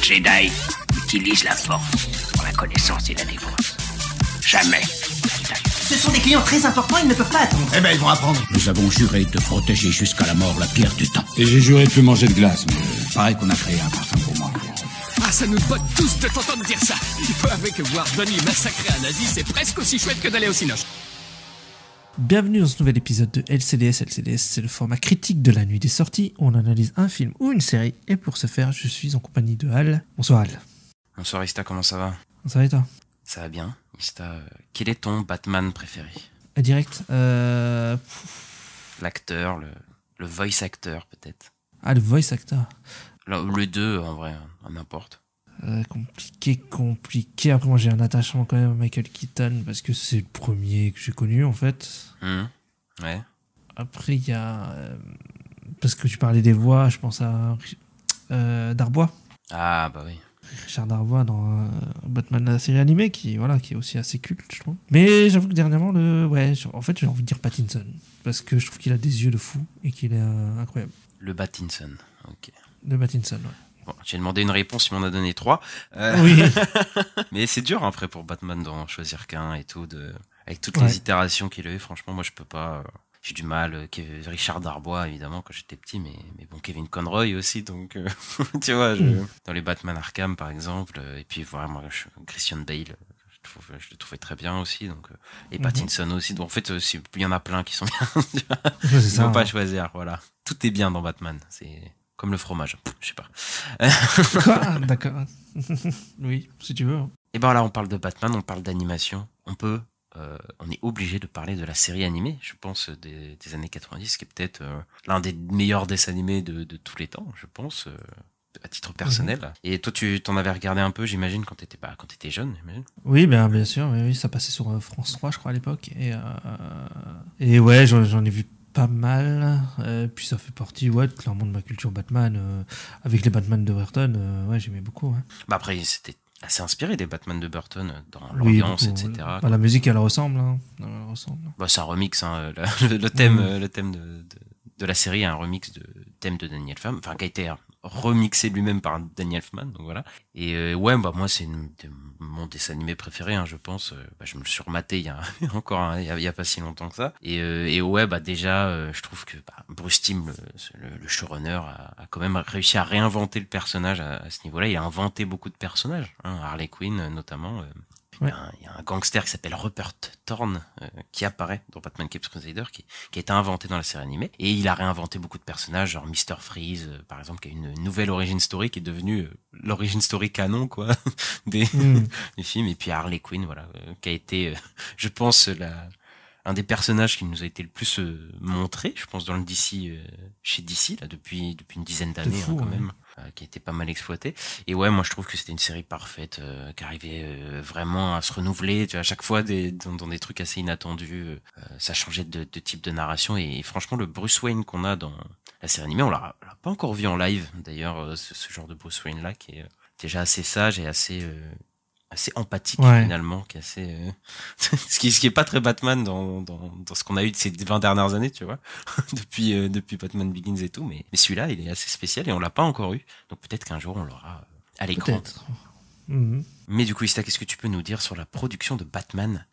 Jedi utilise la force pour la connaissance et la défense. Jamais. Ce sont des clients très importants, ils ne peuvent pas attendre. Eh ben, ils vont apprendre. Nous avons juré de protéger jusqu'à la mort la pierre du temps. Et j'ai juré de plus manger de glace, mais pareil qu'on a créé un parfum pour moi. Ah, ça nous botte tous de t'entendre dire ça. Il faut avouer que voir Donnie massacrer un nazi, c'est presque aussi chouette que d'aller au cinoche. Bienvenue dans ce nouvel épisode de LCDS. LCDS, c'est le format critique de la nuit des sorties. On analyse un film ou une série. Et pour ce faire, je suis en compagnie de Hal. Bonsoir Hal. Bonsoir Ista, comment ça va? Ça va et toi? Ça va bien. Ista, quel est ton Batman préféré? Direct. L'acteur, le voice acteur peut-être. Ah, le voice actor. Le 2 en vrai, n'importe. Compliqué. Après, moi, j'ai un attachement quand même à Michael Keaton parce que c'est le premier que j'ai connu en fait. Ouais. Après, il y a. Parce que tu parlais des voix, je pense à Darbois. Ah, bah oui. Richard Darbois dans Batman, la série animée, qui est aussi assez culte, je trouve. Mais j'avoue que dernièrement, en fait, j'ai envie de dire Pattinson. Parce que je trouve qu'il a des yeux de fou et qu'il est incroyable. Le Pattinson, ok. Le Pattinson, ouais. Bon, j'ai demandé une réponse, il m'en a donné 3. Oui. Mais c'est dur après pour Batman d'en choisir qu'un et tout, avec toutes les itérations qu'il a eu. Franchement, moi je peux pas. J'ai du mal. Richard Darbois, évidemment, quand j'étais petit, mais bon, Kevin Conroy aussi, donc tu vois, dans les Batman Arkham par exemple, et puis vraiment Christian Bale. Je le trouvais très bien aussi, donc et Pattinson aussi. Donc en fait, il y en a plein qui sont bien. Il faut pas choisir, voilà. Tout est bien dans Batman. C'est comme le fromage, je sais pas. Quoi? D'accord. Oui, si tu veux. Et ben là, on parle de Batman, on parle d'animation. On est obligé de parler de la série animée, je pense, des années 90, qui est peut-être l'un des meilleurs dessins animés de tous les temps, je pense, à titre personnel. Et toi, tu t'en avais regardé un peu, j'imagine, quand t'étais jeune, j'imagine. Oui, bien sûr, oui, ça passait sur France 3, je crois, à l'époque. Et ouais, j'en ai vu pas mal. Puis ça fait partie, clairement, de ma culture Batman. Avec les Batman de Burton, j'aimais beaucoup. Ouais. Bah après, c'était assez inspiré des Batman de Burton dans l'ambiance, beaucoup, etc. Bah, la musique, elle ressemble. Hein. Bah, c'est un remix, hein. Le thème de la série est un remix de thème de Danny Elfman, enfin qui a été remixé lui-même par Danny Elfman, donc voilà. Et moi c'est mon dessin animé préféré, hein, je pense. Je me le suis rematé il y a pas si longtemps que ça. Déjà, je trouve que Bruce Timm, le showrunner, a quand même réussi à réinventer le personnage à ce niveau-là. Il a inventé beaucoup de personnages, hein, Harley Quinn notamment. Il y a un gangster qui s'appelle Rupert Thorne qui apparaît dans Batman Capes Crusader qui a été inventé dans la série animée, et il a réinventé beaucoup de personnages, genre Mr. Freeze par exemple, qui a une nouvelle origin story qui est devenue l'origin story canon quoi des films, et puis Harley Quinn qui a été je pense un des personnages qui nous a été le plus montré, je pense, dans le DC, chez DC là depuis une dizaine d'années quand même, qui a été pas mal exploité. Et moi je trouve que c'était une série parfaite, qui arrivait vraiment à se renouveler, tu vois, à chaque fois dans des trucs assez inattendus, ça changeait de type de narration, et franchement le Bruce Wayne qu'on a dans la série animée, on l'a pas encore vu en live d'ailleurs, ce genre de Bruce Wayne là qui est déjà assez sage et assez empathique finalement, qui est assez ce qui est pas très Batman dans ce qu'on a eu de ces 20 dernières années, tu vois, depuis Batman Begins et tout, mais celui-là il est assez spécial et on l'a pas encore eu, donc peut-être qu'un jour on l'aura à l'écran. Peut-être. Mais du coup, Ista, qu'est-ce que tu peux nous dire sur la production de Batman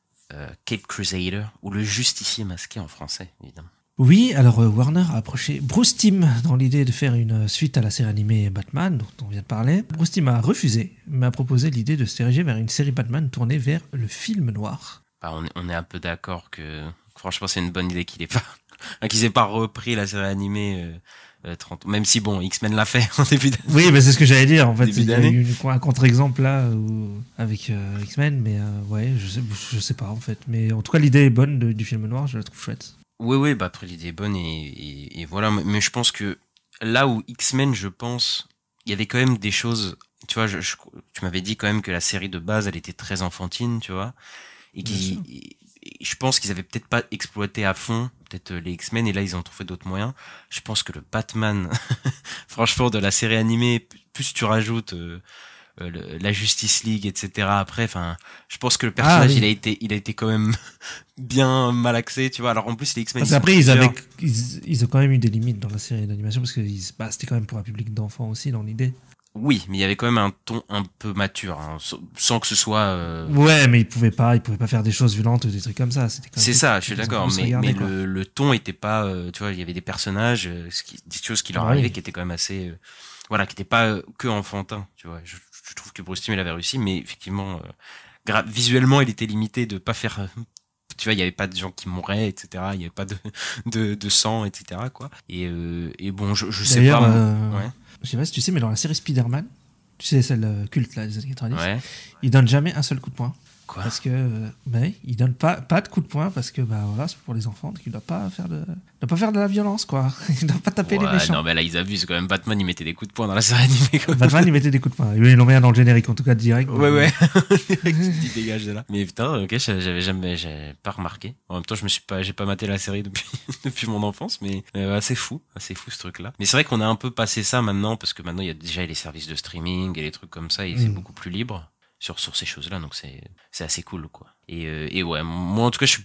Caped Crusader, ou le justicier masqué en français évidemment? Oui, alors Warner a approché Bruce Timm dans l'idée de faire une suite à la série animée Batman, dont on vient de parler. Bruce Timm a refusé, mais a proposé l'idée de se diriger vers une série Batman tournée vers le film noir. On est un peu d'accord que franchement c'est une bonne idée qu'ils aient pas repris la série animée 30, même si bon, X-Men l'a fait en début d'année. Oui, mais c'est ce que j'allais dire, en fait. Il y a eu un contre-exemple là avec X-Men, mais je sais pas en fait. Mais en tout cas, l'idée est bonne du film noir, je la trouve chouette. Oui, après l'idée est bonne et voilà, mais je pense que là où X-Men, je pense, il y avait quand même des choses, tu vois, tu m'avais dit quand même que la série de base, elle était très enfantine, tu vois, et je pense qu'ils avaient peut-être pas exploité à fond, peut-être les X-Men, et là ils ont trouvé d'autres moyens. Je pense que le Batman, franchement, de la série animée, plus tu rajoutes la Justice League, etc. après, enfin, je pense que le personnage, il a été quand même bien malaxé, tu vois. Alors en plus les X-Men, après ils ont quand même eu des limites dans la série d'animation, parce que c'était quand même pour un public d'enfants aussi dans l'idée. Oui, mais il y avait quand même un ton un peu mature, hein, sans que ce soit. Ouais, mais il pouvait pas faire des choses violentes ou des trucs comme ça. C'était quand même C'est ça, je suis des d'accord, enfants se mais regardaient, quoi. le ton était pas, tu vois, il y avait des personnages, des choses qui leur Bah arrivaient oui. qui étaient quand même assez, voilà, qui étaient pas que enfantins, tu vois. Je trouve que Bruce Timm il avait réussi, mais effectivement, visuellement il était limité de pas faire, tu vois, il y avait pas de gens qui mouraient, etc. Il y avait pas de sang, etc. quoi. Et bon, je sais D'ailleurs, pas. Ouais. je sais pas si tu sais, mais dans la série Spider-Man, tu sais, celle culte là, des années 90, Ouais. il donne jamais un seul coup de poing. Quoi? Parce que, il donne pas de coup de poing parce que, bah voilà, c'est pour les enfants, donc il doit pas faire de la violence, quoi. Il doit pas taper les Ouais, méchants. non, mais là ils abusent quand même. Batman il mettait des coups de poing dans la série animée. Quoi. Batman, il mettait des coups de poing. Ils l'ont mis un dans le générique, en tout cas, direct. Ouais, ouais. Tu dégages de là. Mais putain, ok, j'avais pas remarqué. En même temps, j'ai pas maté la série depuis mon enfance, mais assez fou ce truc-là. Mais c'est vrai qu'on a un peu passé ça maintenant, parce que maintenant il y a déjà les services de streaming et les trucs comme ça, et c'est beaucoup plus libre sur ces choses-là, donc c'est assez cool, quoi. Et ouais, moi en tout cas, je suis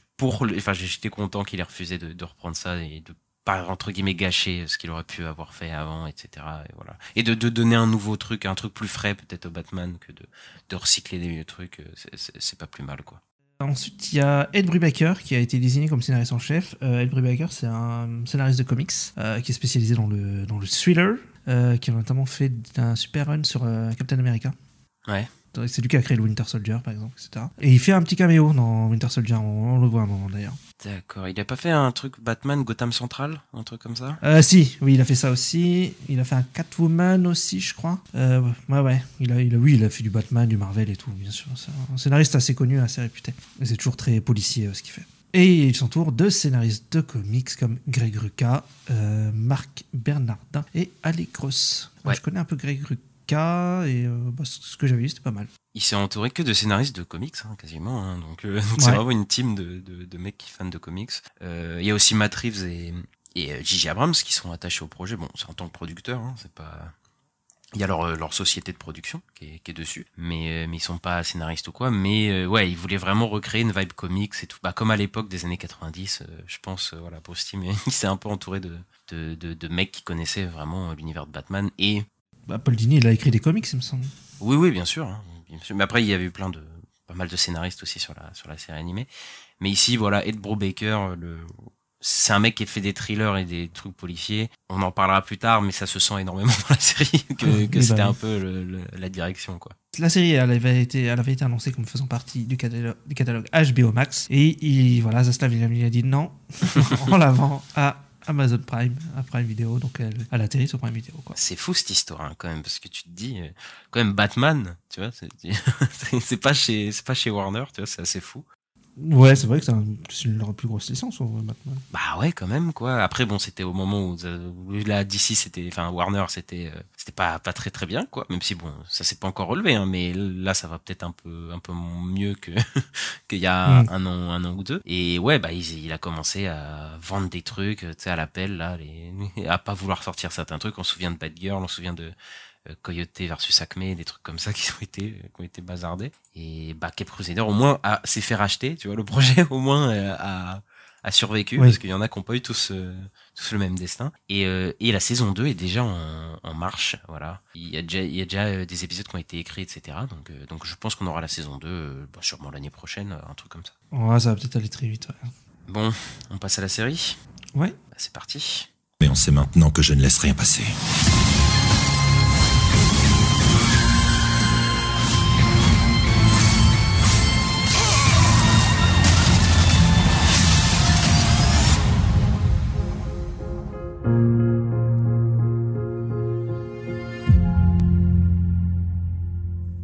j'étais content qu'il ait refusé de reprendre ça et de pas entre guillemets gâcher ce qu'il aurait pu avoir fait avant, etc. Et voilà. Et de donner un nouveau truc, un truc plus frais peut-être au Batman que de recycler des vieux trucs, c'est pas plus mal, quoi. Ensuite, il y a Ed Brubaker qui a été désigné comme scénariste en chef. Ed Brubaker, c'est un scénariste de comics qui est spécialisé dans le thriller, qui a notamment fait un super run sur Captain America. Ouais. C'est lui qui a créé le Winter Soldier, par exemple, etc. Et il fait un petit caméo dans Winter Soldier, on le voit à un moment d'ailleurs. D'accord. Il a pas fait un truc Batman Gotham Central, un truc comme ça? Si, oui, il a fait ça aussi. Il a fait un Catwoman aussi, je crois. Ouais. Il a fait du Batman, du Marvel et tout, bien sûr. C'est un scénariste assez connu, assez réputé. Et c'est toujours très policier ce qu'il fait. Et il s'entoure de scénaristes de comics comme Greg Rucka, Marc Bernardin et Alec Gross. Ouais. Je connais un peu Greg Rucka et ce que j'avais vu, c'était pas mal. Il s'est entouré que de scénaristes de comics, hein, quasiment. Hein, donc c'est vraiment une team de mecs qui fans de comics. Il y a aussi Matt Reeves et J.J. Abrams qui sont attachés au projet. Bon, c'est en tant que producteur, hein, c'est pas. Il y a leur société de production qui est dessus, mais ils sont pas scénaristes ou quoi. Mais ouais, ils voulaient vraiment recréer une vibe comics et tout. Bah comme à l'époque des années 90, je pense. Voilà, Bruce Timm, il s'est un peu entouré de mecs qui connaissaient vraiment l'univers de Batman et. Paul Dini, il a écrit des comics, il me semble. Oui, bien sûr, hein, bien sûr. Mais après, il y avait eu pas mal de scénaristes aussi sur la série animée. Mais ici, voilà, Ed Brubaker, c'est un mec qui a fait des thrillers et des trucs policiers. On en parlera plus tard, mais ça se sent énormément dans la série que c'était un peu la direction, quoi. La série, elle avait été annoncée comme faisant partie du catalogue HBO Max. Et voilà, Zaslav il a dit non, on la vend à Amazon Prime, à Prime Video, donc elle atterrit sur Prime Video, quoi. C'est fou cette histoire, hein, quand même, parce que tu te dis, quand même, Batman, tu vois, c'est pas chez Warner, tu vois, c'est assez fou. Ouais, c'est vrai que c'est leur plus grosse licence, Batman. Bah ouais, quand même, quoi. Après, bon, c'était au moment où la DC, Warner, c'était pas très très bien, quoi. Même si, bon, ça s'est pas encore relevé, hein, mais là, ça va peut-être un peu mieux qu'il y a un an ou deux. Et ouais, bah, il a commencé à vendre des trucs, tu sais, à l'appel, là, à pas vouloir sortir certains trucs. On se souvient de Batgirl, on se souvient de Coyote versus Acme, des trucs comme ça qui ont été bazardés. Et bah Cape Crusader au moins s'est fait racheter, tu vois, le projet au moins a survécu, oui. Parce qu'il y en a qui n'ont pas eu tous le même destin. Et la saison 2 est déjà en marche, voilà. Il y a déjà des épisodes qui ont été écrits, etc. Donc je pense qu'on aura la saison 2 sûrement l'année prochaine, un truc comme ça. Ouais, ça va peut-être aller très vite, ouais. Bon, on passe à la série. Ouais. Bah, c'est parti. Mais on sait maintenant que je ne laisse rien passer.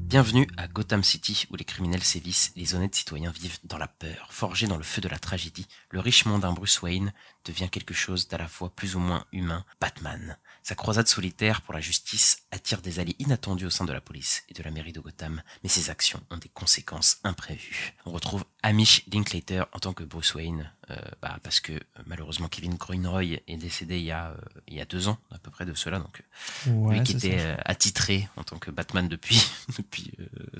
Bienvenue à Gotham City, où les criminels sévissent et les honnêtes citoyens vivent dans la peur. Forgé dans le feu de la tragédie, le riche mondain Bruce Wayne devient quelque chose d'à la fois plus ou moins humain, Batman. Sa croisade solitaire pour la justice attire des alliés inattendus au sein de la police et de la mairie de Gotham, mais ses actions ont des conséquences imprévues. On retrouve Hamish Linklater en tant que Bruce Wayne, parce que malheureusement Kevin Conroy est décédé il y a 2 ans à peu près de cela, donc ouais, lui qui était attitré en tant que Batman depuis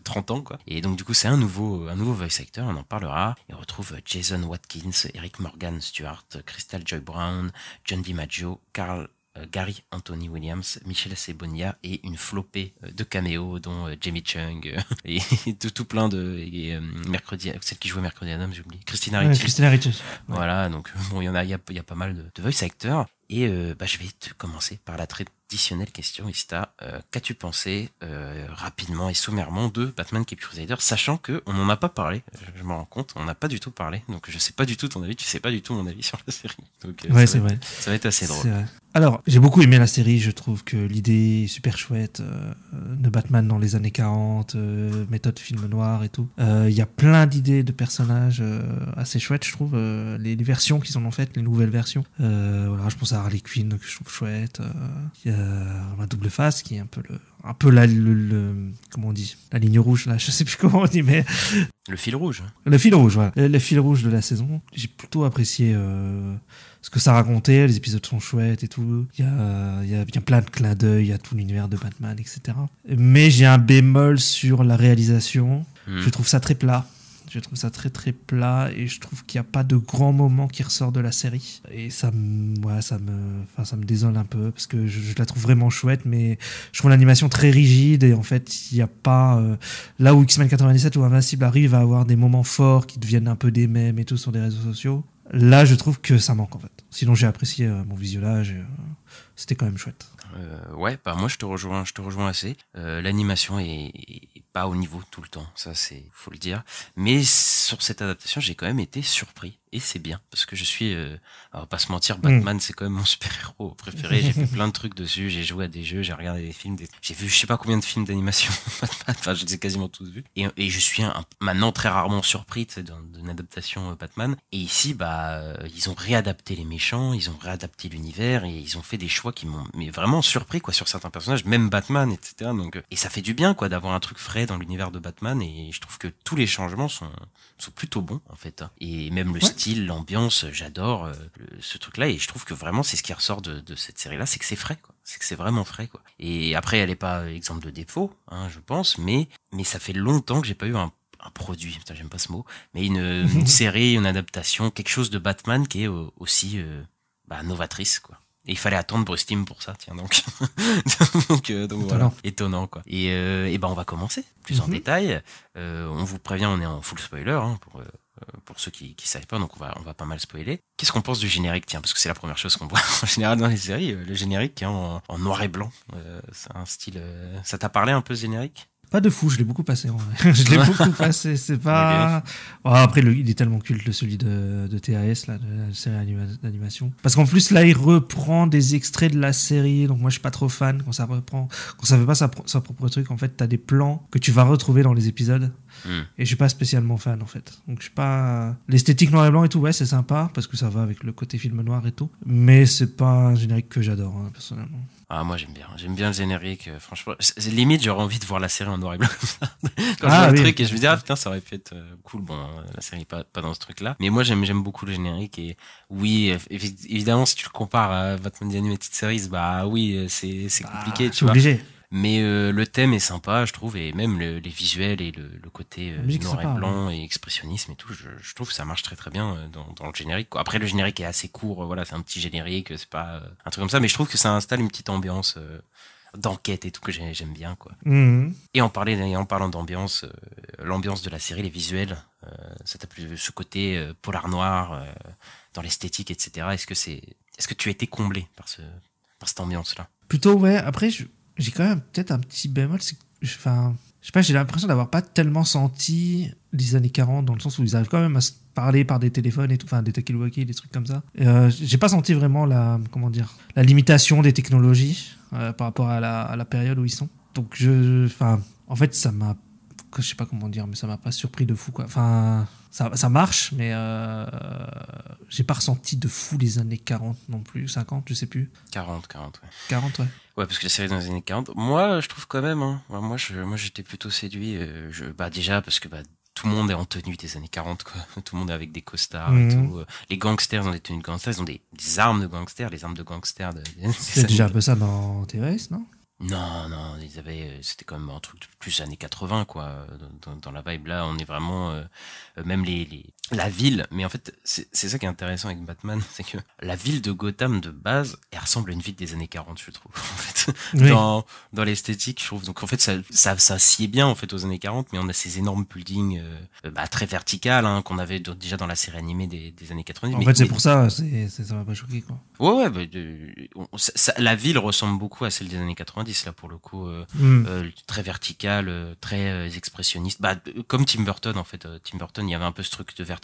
30 ans, quoi. Et donc du coup c'est un nouveau voice actor, on en parlera. Et on retrouve Jason Watkins, Eric Morgan Stewart, Crystal Joy Brown, John DiMaggio, Carl Gary Anthony Williams, Michel Sebonia et une flopée de caméos dont Jamie Chung et tout plein de mercredi, celle qui jouait mercredi Adam, j'ai oublié, Christina Ricci. Christina Ricci. Ouais. Voilà, donc bon, il y a pas mal de voice actors. Et je vais te commencer par la traditionnelle question, Ista. Qu'as-tu pensé rapidement et sommairement de Batman Caped Crusader, sachant que on n'en a pas parlé, je m'en rends compte, on n'a pas du tout parlé, donc je sais pas du tout ton avis, tu sais pas du tout mon avis sur la série. Donc, ouais, c'est vrai. Ça va être assez drôle. Alors, j'ai beaucoup aimé la série, je trouve que l'idée est super chouette, de Batman dans les années 40, méthode film noir et tout. Il y a plein d'idées de personnages assez chouettes, je trouve, les versions qu'ils en ont faites, les nouvelles versions. Voilà, je pense à Harley Quinn que je trouve chouette. Il y a la Double Face qui est un peu comment on dit, la ligne rouge là, je sais plus comment on dit, mais le fil rouge. Le fil rouge, voilà. Le fil rouge de la saison. J'ai plutôt apprécié ce que ça racontait. Les épisodes sont chouettes et tout. Il y a plein de clins d'œil à tout l'univers de Batman, etc. Mais j'ai un bémol sur la réalisation. Je trouve ça très plat. Je trouve ça très très plat et je trouve qu'il n'y a pas de grands moments qui ressortent de la série. Et ça me désole un peu parce que je la trouve vraiment chouette, mais je trouve l'animation très rigide et en fait, il n'y a pas... là où X-Men 97 ou Invincible arrive à avoir des moments forts qui deviennent un peu des mèmes et tout sur des réseaux sociaux, là, je trouve que ça manque en fait. Sinon, j'ai apprécié mon visionnage et c'était quand même chouette. Ouais, bah moi je te rejoins assez. L'animation est pas au niveau tout le temps, ça c'est faut le dire. Mais sur cette adaptation, j'ai quand même été surpris et c'est bien parce que je suis, on va pas se mentir, Batman c'est quand même mon super-héros préféré. J'ai fait plein de trucs dessus, j'ai joué à des jeux, j'ai regardé des films, j'ai vu je sais pas combien de films d'animation. Enfin, je les ai quasiment tous vus et je suis maintenant très rarement surpris d'une adaptation Batman. Et ici, ils ont réadapté les méchants, ils ont réadapté l'univers et ils ont fait des choix qui m'ont vraiment surpris quoi sur certains personnages, même Batman, etc. Donc et ça fait du bien quoi d'avoir un truc frais dans l'univers de Batman et je trouve que tous les changements sont plutôt bons en fait. Et même le style, l'ambiance, j'adore ce truc-là et je trouve que vraiment c'est ce qui ressort de cette série-là, c'est que c'est frais quoi. C'est que c'est vraiment frais quoi. Et après elle est pas exemple de défaut, hein, je pense, mais ça fait longtemps que j'ai pas eu un produit, putain j'aime pas ce mot, mais une série, une adaptation, quelque chose de Batman qui est aussi novatrice quoi. Et il fallait attendre Bruce Timm pour ça, tiens donc. donc voilà, étonnant quoi. Et on va commencer plus en détail. On vous prévient, on est en full spoiler hein, pour ceux qui savent pas, donc on va pas mal spoiler. Qu'est-ce qu'on pense du générique, tiens, parce que c'est la première chose qu'on voit en général dans les séries, le générique qui est en noir et blanc. C'est un style. Ça t'a parlé un peu ce générique? Pas de fou, je l'ai beaucoup passé en vrai. Je l'ai beaucoup passé, c'est pas... Okay. Oh, après, il est tellement culte, celui de TAS, là, de la série d'animation. Parce qu'en plus, là, il reprend des extraits de la série, donc moi, je suis pas trop fan quand ça fait pas sa propre truc. En fait, t'as des plans que tu vas retrouver dans les épisodes. Et je suis pas spécialement fan, en fait. Donc, je suis pas... L'esthétique noir et blanc et tout, ouais, c'est sympa, parce que ça va avec le côté film noir et tout. Mais c'est pas un générique que j'adore, hein, personnellement. Ah, moi, j'aime bien le générique, franchement. Limite, j'aurais envie de voir la série en noir et blanc comme ça. Quand je vois le truc et je me dis, putain, ça aurait pu être cool. Bon, la série pas dans ce truc-là. Mais moi, j'aime beaucoup le générique et oui, évidemment, si tu le compares à Batman The Animated Series, oui, c'est compliqué, tu vois. Obligé. Mais le thème est sympa, je trouve, et même les visuels et le côté noir et blanc et expressionnisme et tout, je trouve que ça marche très très bien dans le générique, quoi. Après, le générique est assez court, voilà, c'est un petit générique, c'est pas un truc comme ça, mais je trouve que ça installe une petite ambiance d'enquête et tout que j'aime bien, quoi. Et en parlant d'ambiance, l'ambiance de la série, les visuels, ça t'a plu ce côté polar noir dans l'esthétique, etc. Est-ce que tu as été comblé par cette ambiance-là? Plutôt, ouais. Après, j'ai quand même peut-être un petit bémol, je sais pas, j'ai l'impression d'avoir pas tellement senti les années 40 dans le sens où ils arrivent quand même à se parler par des téléphones et tout, enfin des talkie-walkie, des trucs comme ça. J'ai pas senti vraiment la limitation des technologies par rapport à la période où ils sont. Donc en fait ça m'a, je sais pas comment dire, mais ça m'a pas surpris de fou quoi. Enfin ça marche, mais j'ai pas ressenti de fou les années 40 non plus, 50, je sais plus. 40, ouais. 40, ouais. Ouais, parce que la série dans les années 40, moi, je trouve quand même, hein, moi, j'étais plutôt séduit, déjà, parce que, tout le monde est en tenue des années 40, quoi. Tout le monde est avec des costards et tout. Les gangsters ont des tenues de gangsters, ils ont des armes de gangsters, les armes de gangsters c'est déjà un peu ça dans TVS, non? Non, c'était quand même un truc de plus années 80, quoi, dans la vibe. Là, on est vraiment, même la ville. Mais en fait, c'est ça qui est intéressant avec Batman, c'est que la ville de Gotham de base, elle ressemble à une ville des années 40, je trouve, en fait. Oui. Dans l'esthétique, je trouve. Donc, en fait, ça sied bien, en fait, aux années 40, mais on a ces énormes buildings, très verticales, hein, qu'on avait déjà dans la série animée des années 90. En fait, c'est pour ça, ça m'a pas choqué, quoi. Ouais, la ville ressemble beaucoup à celle des années 90, là, pour le coup, très verticale, très expressionniste. Comme Tim Burton, en fait. Tim Burton, il y avait un peu ce truc de verticalité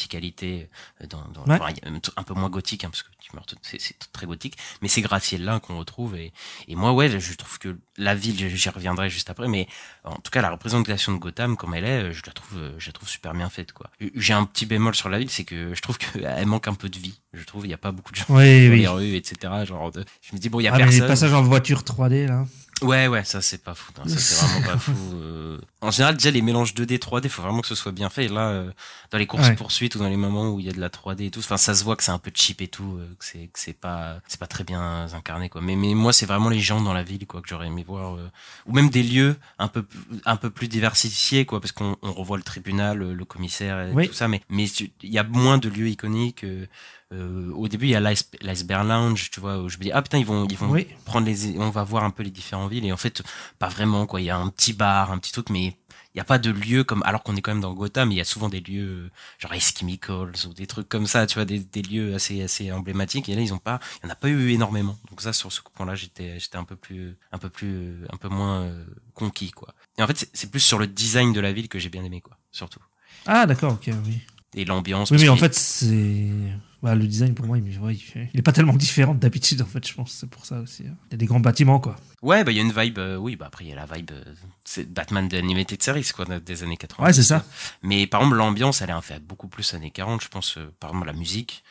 Ouais. enfin, un peu moins gothique, hein, parce que Tim Burton, c'est très gothique, mais c'est gratte-ciel-là qu'on retrouve, et moi, ouais, je trouve que la ville, j'y reviendrai juste après, mais en tout cas, la représentation de Gotham, comme elle est, je la trouve super bien faite, quoi. J'ai un petit bémol sur la ville, c'est que je trouve qu'elle manque un peu de vie. Je trouve, il y a pas beaucoup de gens dans les rues, etc. Genre, je me dis, bon, il y a personne. Mais les passages en voiture 3D, là. Ouais, ça c'est pas fou. Ça c'est vraiment pas fou. En général, déjà les mélanges 2D, 3D, faut vraiment que ce soit bien fait. Et là, dans les courses poursuites ou dans les moments où il y a de la 3D et tout, enfin ça se voit que c'est un peu cheap et tout, que c'est pas très bien incarné, quoi. Mais moi c'est vraiment les gens dans la ville, quoi, que j'aurais aimé voir, ou même des lieux un peu plus diversifiés, quoi, parce qu'on revoit le tribunal, le commissaire et tout ça, mais il y a moins de lieux iconiques. Au début, il y a l'Iceberg Lounge, tu vois, où je me dis, ah putain, ils vont prendre on va voir un peu les différentes villes, et en fait, pas vraiment, quoi. Il y a un petit bar, un petit truc, mais il n'y a pas de lieu alors qu'on est quand même dans Gotham, il y a souvent des lieux, genre Ice Chemicals, ou des trucs comme ça, tu vois, des lieux assez emblématiques, et là, il n'y en a pas eu énormément. Donc ça, sur ce point-là, j'étais un peu moins conquis, quoi. Et en fait, c'est plus sur le design de la ville que j'ai bien aimé, quoi, surtout. Ah, d'accord, ok, oui. Et l'ambiance. Oui, mais en fait, c'est... le design, pour moi, il est pas tellement différent d'habitude, en fait, je pense. C'est pour ça aussi. Il y a des grands bâtiments, quoi. Ouais, il y a une vibe... après, il y a la vibe... c'est Batman de Animated Series, quoi, des années 80. Ouais, c'est ça. Mais par exemple, l'ambiance, elle est en fait beaucoup plus années 40, je pense. Par exemple, la musique,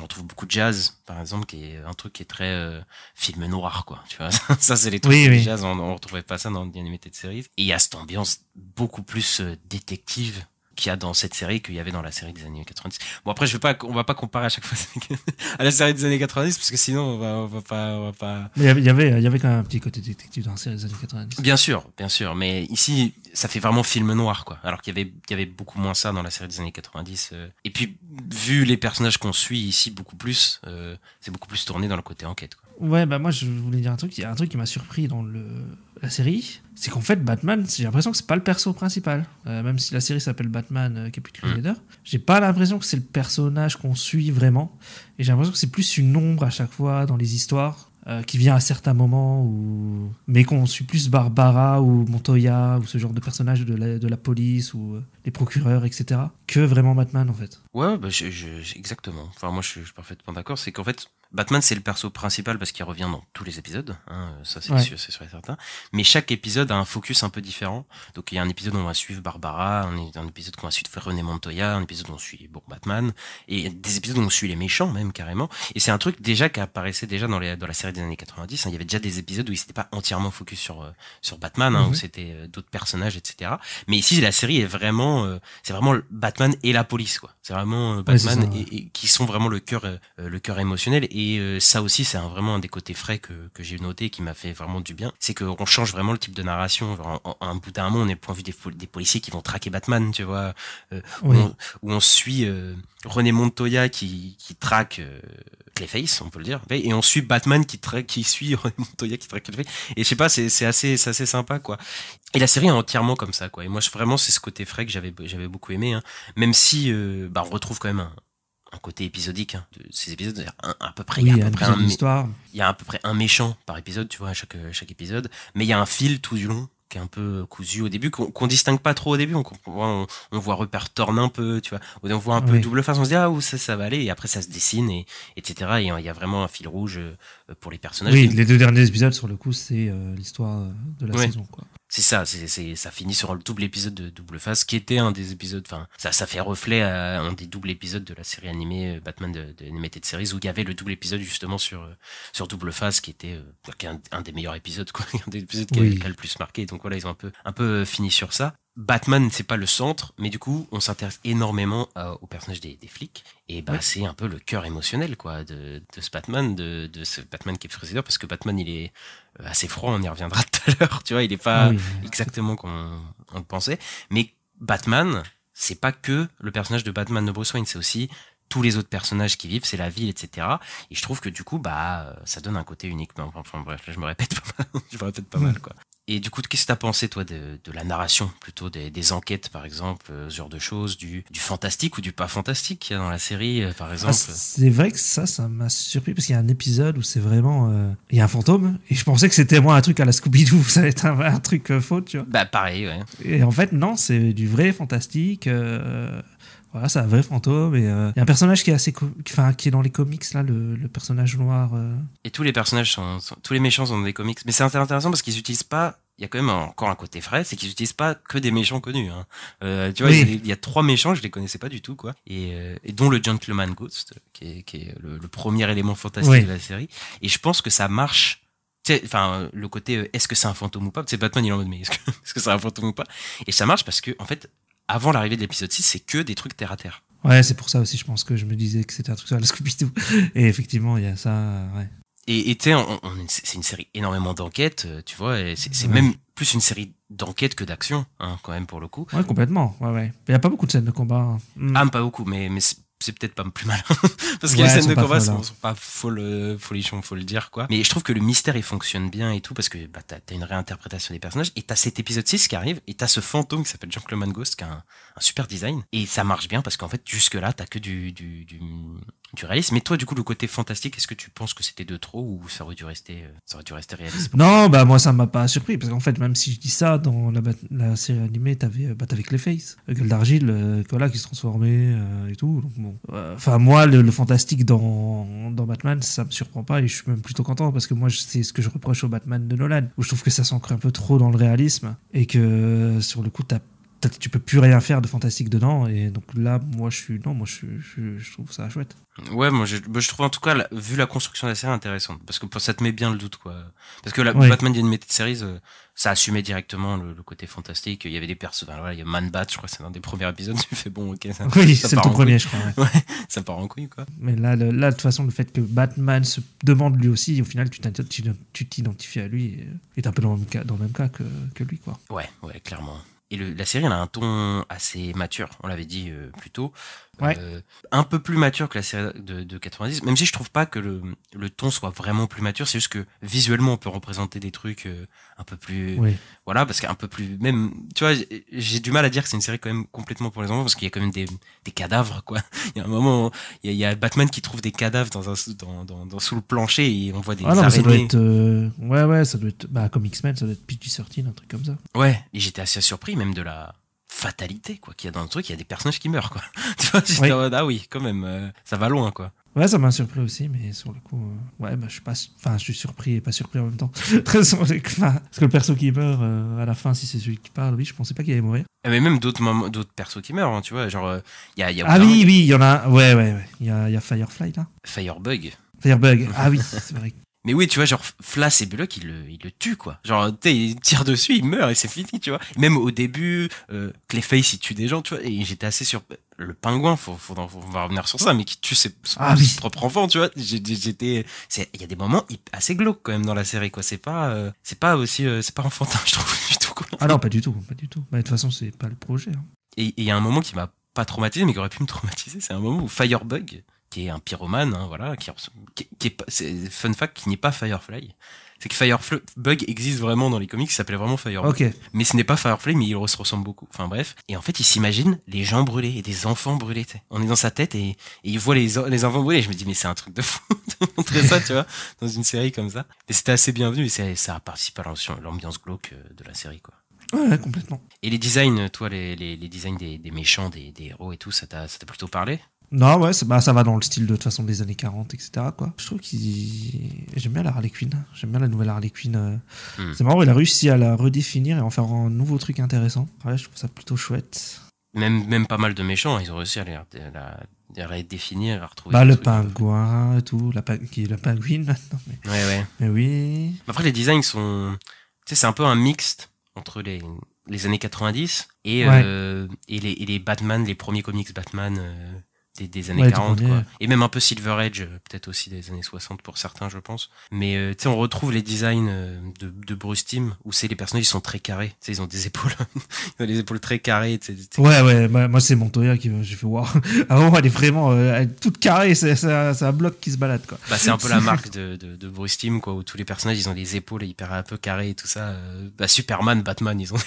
on trouve beaucoup de jazz, par exemple, qui est un truc qui est très film noir, quoi. Tu vois, ça, c'est les trucs de jazz, on retrouvait pas ça dans The Animated Series. Et il y a cette ambiance beaucoup plus détective qu'il y a dans cette série qu'il y avait dans la série des années 90. Bon, après, on va pas comparer à chaque fois à la série des années 90, parce que sinon, on va pas... Mais il y avait quand même un petit côté détective dans la série des années 90. Bien sûr. Mais ici, ça fait vraiment film noir, quoi. Alors qu'il y avait beaucoup moins ça dans la série des années 90. Et puis, vu les personnages qu'on suit ici beaucoup plus, c'est beaucoup plus tourné dans le côté enquête, quoi. Ouais, moi, je voulais dire un truc. Il y a un truc qui m'a surpris dans la série, c'est qu'en fait, Batman, j'ai l'impression que c'est pas le perso principal. Même si la série s'appelle Batman Caput Crusader, j'ai pas l'impression que c'est le personnage qu'on suit vraiment. Et j'ai l'impression que c'est plus une ombre à chaque fois dans les histoires, qui vient à certains moments, mais qu'on suit plus Barbara ou Montoya ou ce genre de personnages de la police ou les procureurs, etc., que vraiment Batman, en fait. Ouais, exactement. Enfin, moi, je suis parfaitement d'accord. C'est qu'en fait, Batman, c'est le perso principal parce qu'il revient dans tous les épisodes, hein, ça c'est sûr et certain. Mais chaque épisode a un focus un peu différent. Donc il y a un épisode où on va suivre Barbara, un épisode où on va suivre René Montoya, un épisode où on suit Batman, et des épisodes où on suit les méchants même carrément. Et c'est un truc déjà qui apparaissait déjà dans la série des années 90. Hein. Il y avait déjà des épisodes où il s'était pas entièrement focus sur Batman, hein, où c'était d'autres personnages, etc. Mais ici la série est vraiment, c'est vraiment Batman et la police, quoi. C'est vraiment Batman et qui sont vraiment le cœur émotionnel. Et ça aussi, c'est vraiment un des côtés frais que j'ai noté et qui m'a fait vraiment du bien. C'est qu'on change vraiment le type de narration. Genre, un bout d'un moment, on est le point de vue des policiers qui vont traquer Batman, tu vois. Où on suit René Montoya qui traque Clayface, on peut le dire. Et on suit Batman qui suit René Montoya qui traque Clayface. Et je sais pas, c'est assez sympa, quoi. Et la série est entièrement comme ça, quoi. Et moi, vraiment, c'est ce côté frais que j'avais beaucoup aimé, hein. Même si, on retrouve quand même un côté épisodique, hein, de ces épisodes, à peu près, il y a à peu près un méchant par épisode, tu vois, à chaque épisode, mais il y a un fil tout du long qui est un peu cousu au début, qu'on distingue pas trop au début, on voit Rupert Thorne un peu, tu vois, on voit un peu Double Face, on se dit où ça va aller, et après ça se dessine, etc. Et il y a vraiment un fil rouge pour les personnages. Oui, les 2 derniers épisodes sur le coup, c'est l'histoire de la saison, quoi. C'est ça, ça finit sur le double épisode de Double Face, qui était un des épisodes, enfin, ça fait reflet à un des doubles épisodes de la série animée Batman de Animated Series, où il y avait le double épisode justement sur Double Face, qui était un des meilleurs épisodes, quoi, un des épisodes qui a le plus marqué. Donc voilà, ils ont un peu fini sur ça. Batman, c'est pas le centre, mais du coup, on s'intéresse énormément au personnage des flics. Et bah, Ouais. c'est un peu le cœur émotionnel, quoi, de ce Batman, de ce Batman qui est frustré, parce que Batman, il est assez froid, on y reviendra tout à l'heure, tu vois, il est pas Ah oui. exactement comme on le pensait. Mais Batman, c'est pas que le personnage de Batman de Bruce Wayne, c'est aussi tous les autres personnages qui vivent, c'est la ville, etc. Et je trouve que du coup, bah, ça donne un côté unique. Enfin bref, là, je me répète pas mal, je me répète pas mal, quoi. Et du coup, qu'est-ce que t'as pensé, toi, de la narration, plutôt des enquêtes, par exemple, ce genre de choses, du fantastique ou du pas fantastique qu'il y a dans la série, par Ah, exemple? c'est vrai que ça m'a surpris parce qu'il y a un épisode où c'est vraiment. Il y a un fantôme et je pensais que c'était moi un truc à la Scooby-Doo, ça allait être un truc faux, tu vois. Bah, pareil, ouais. Et en fait, non, c'est du vrai fantastique. Voilà, c'est un vrai fantôme. Et il y a un personnage qui est qui est dans les comics, là, le personnage noir. Et tous les personnages tous les méchants sont dans des comics. Mais c'est intéressant parce qu'ils utilisent pas, il y a quand même encore un côté frais, c'est qu'ils utilisent pas que des méchants connus, hein. Tu vois, Oui. il y a 3 méchants, je les connaissais pas du tout, quoi. Et dont le Gentleman Ghost, qui est le premier élément fantastique Oui. de la série. Et je pense que ça marche. Tu sais, enfin, le côté, est-ce que c'est un fantôme ou pas? Tu sais, Batman, il est en mode, mais est-ce que c'est un fantôme ou pas? Et ça marche parce que, en fait, avant l'arrivée de l'épisode 6, c'est que des trucs terre à terre. Ouais, c'est pour ça aussi, je pense que je me disais que c'était un truc à la Scooby-Doo. Et effectivement, il y a ça, ouais. Et tu sais, c'est une série énormément d'enquêtes, tu vois, et c'est Ouais. même plus une série d'enquêtes que d'action, hein, quand même, pour le coup. Ouais, complètement. Ouais, ouais. Il n'y a pas beaucoup de scènes de combat, hein. Ah, pas beaucoup, mais c'est peut-être pas plus mal. Parce que Ouais, les elles scènes sont de pas combat folles, hein. sont pas folichons, faut le dire, quoi. Mais je trouve que le mystère, il fonctionne bien et tout, parce que bah, t'as une réinterprétation des personnages, et t'as cet épisode 6 qui arrive, et t'as ce fantôme qui s'appelle Gentleman Ghost, qui a un super design, et ça marche bien, parce qu'en fait, jusque-là, t'as que du réalisme. Mais toi, du coup, le côté fantastique, est-ce que tu penses que c'était de trop, ou ça aurait dû rester réaliste? Non, bah moi ça m'a pas surpris parce qu'en fait même si je dis ça dans la série animée t'avais Clayface, gueule d'argile, voilà, qui se transformait et tout. Donc bon, enfin moi le fantastique dans Batman ça me surprend pas et je suis même plutôt content parce que moi c'est ce que je reproche au Batman de Nolan où je trouve que ça s'ancre un peu trop dans le réalisme et que sur le coup tu peux plus rien faire de fantastique dedans et donc là moi je trouve ça chouette. Ouais, moi je trouve en tout cas, vu la construction de la série, intéressante. Parce que ça te met bien le doute, quoi. Parce que Ouais. Batman Animated Series, ça assumait directement le côté fantastique. Il y avait des persos, enfin, voilà, il y a Man-Bat, je crois que c'est l'un des premiers épisodes. Tu fais bon, ok, ça, Oui, ça c'est le part tout en premier couille. je crois. Ouais. Ouais, ça part en couille, quoi. Mais là, de toute façon, le fait que Batman se demande lui aussi, au final, tu t'identifies à lui et t'es un peu dans le même cas que lui, quoi. Ouais, clairement. Et la série, elle a un ton assez mature, on l'avait dit plus tôt. Ouais. Un peu plus mature que la série de 90, même si je trouve pas que le ton soit vraiment plus mature, c'est juste que visuellement on peut représenter des trucs un peu plus... Oui. Voilà, parce qu'un peu plus... Même, tu vois, j'ai du mal à dire que c'est une série quand même complètement pour les enfants, parce qu'il y a quand même des cadavres, quoi. Il y a un moment, il y a Batman qui trouve des cadavres sous le plancher et on voit des Ah non, mais ça doit araignées. être. Ouais, ça doit être. Bah, comme X-Men, ça doit être PG-13, un truc comme ça. Ouais, et j'étais assez surpris même de la fatalité, quoi, qu'il y a dans le truc. Il y a des personnages qui meurent, quoi. Tu vois, j'étais Oui. en mode, ah oui, quand même, ça va loin, quoi. Ouais, ça m'a surpris aussi, mais sur le coup, ouais, bah, je suis pas. Enfin, je suis surpris et pas surpris en même temps. Parce que le perso qui meurt à la fin, si c'est celui qui parle, oui, je pensais pas qu'il allait mourir. Mais même d'autres persos qui meurent, hein, tu vois, genre, il y a Ah oui, il y en a. Ouais. Il y a Firefly, là. Firebug. Firebug. Ah oui, c'est vrai. Mais oui, tu vois, genre, Flash et Bullock, ils le tuent, quoi. Genre, tu sais, il tire dessus, il meurt et c'est fini, tu vois. Même au début, Clayface, il tue des gens, tu vois. Et j'étais assez sur le pingouin, on va revenir sur ça, mais qui tue son propre enfant, tu vois. Il y a des moments assez glauques, quand même, dans la série, quoi. C'est pas aussi, c'est pas enfantin, je trouve, du tout, quoi. Ah non, pas du tout. Bah, de toute façon, c'est pas le projet. Hein. Et il y a un moment qui m'a pas traumatisé, mais qui aurait pu me traumatiser. C'est un moment où Firebug, qui est un pyromane, hein, voilà, c'est fun fact, qui n'est pas Firefly. C'est que Firebug existe vraiment dans les comics, il s'appelait vraiment Firebug. Ok. Mais ce n'est pas Firefly, mais il se ressemble beaucoup. Enfin bref. Et en fait, il s'imagine les gens brûlés et des enfants brûlés. T'sais. On est dans sa tête et il voit les enfants brûlés. Et je me dis, mais c'est un truc de fou de montrer ça, tu vois, dans une série comme ça. Et c'était assez bienvenu et ça a participé à l'ambiance glauque de la série, quoi. Ouais, complètement. Et les designs, toi, les designs des méchants, des héros et tout, ça t'a plutôt parlé? Non, ouais, ça va dans le style de toute façon des années 40, etc. Quoi. Je trouve j'aime bien la Harley Quinn. J'aime bien la nouvelle Harley Quinn. C'est marrant, il a réussi à la redéfinir et en faire un nouveau truc intéressant. Ouais, je trouve ça plutôt chouette. Même pas mal de méchants, ils ont réussi à les définir, à retrouver. Bah, des le trucs. pingouin et tout, qui est la pingouine maintenant. Ouais. Mais oui. Après, les designs sont. Tu sais, c'est un peu un mixte entre les années 90 et les Batman, les premiers comics Batman des années 40 quoi. Et même un peu Silver Age, peut-être aussi des années 60 pour certains je pense. Mais tu sais on retrouve les designs de Bruce Timm où c'est les personnages ils sont très carrés, tu sais ils ont des épaules ils ont des épaules très carrées, ouais moi c'est Montoya qui j'ai fait voir. Avant elle est vraiment elle est toute carrée, c'est un bloc qui se balade quoi. Bah c'est un peu la marque de Bruce Timm quoi, où tous les personnages ils ont des épaules hyper un peu carrées et tout ça. Superman, Batman ils ont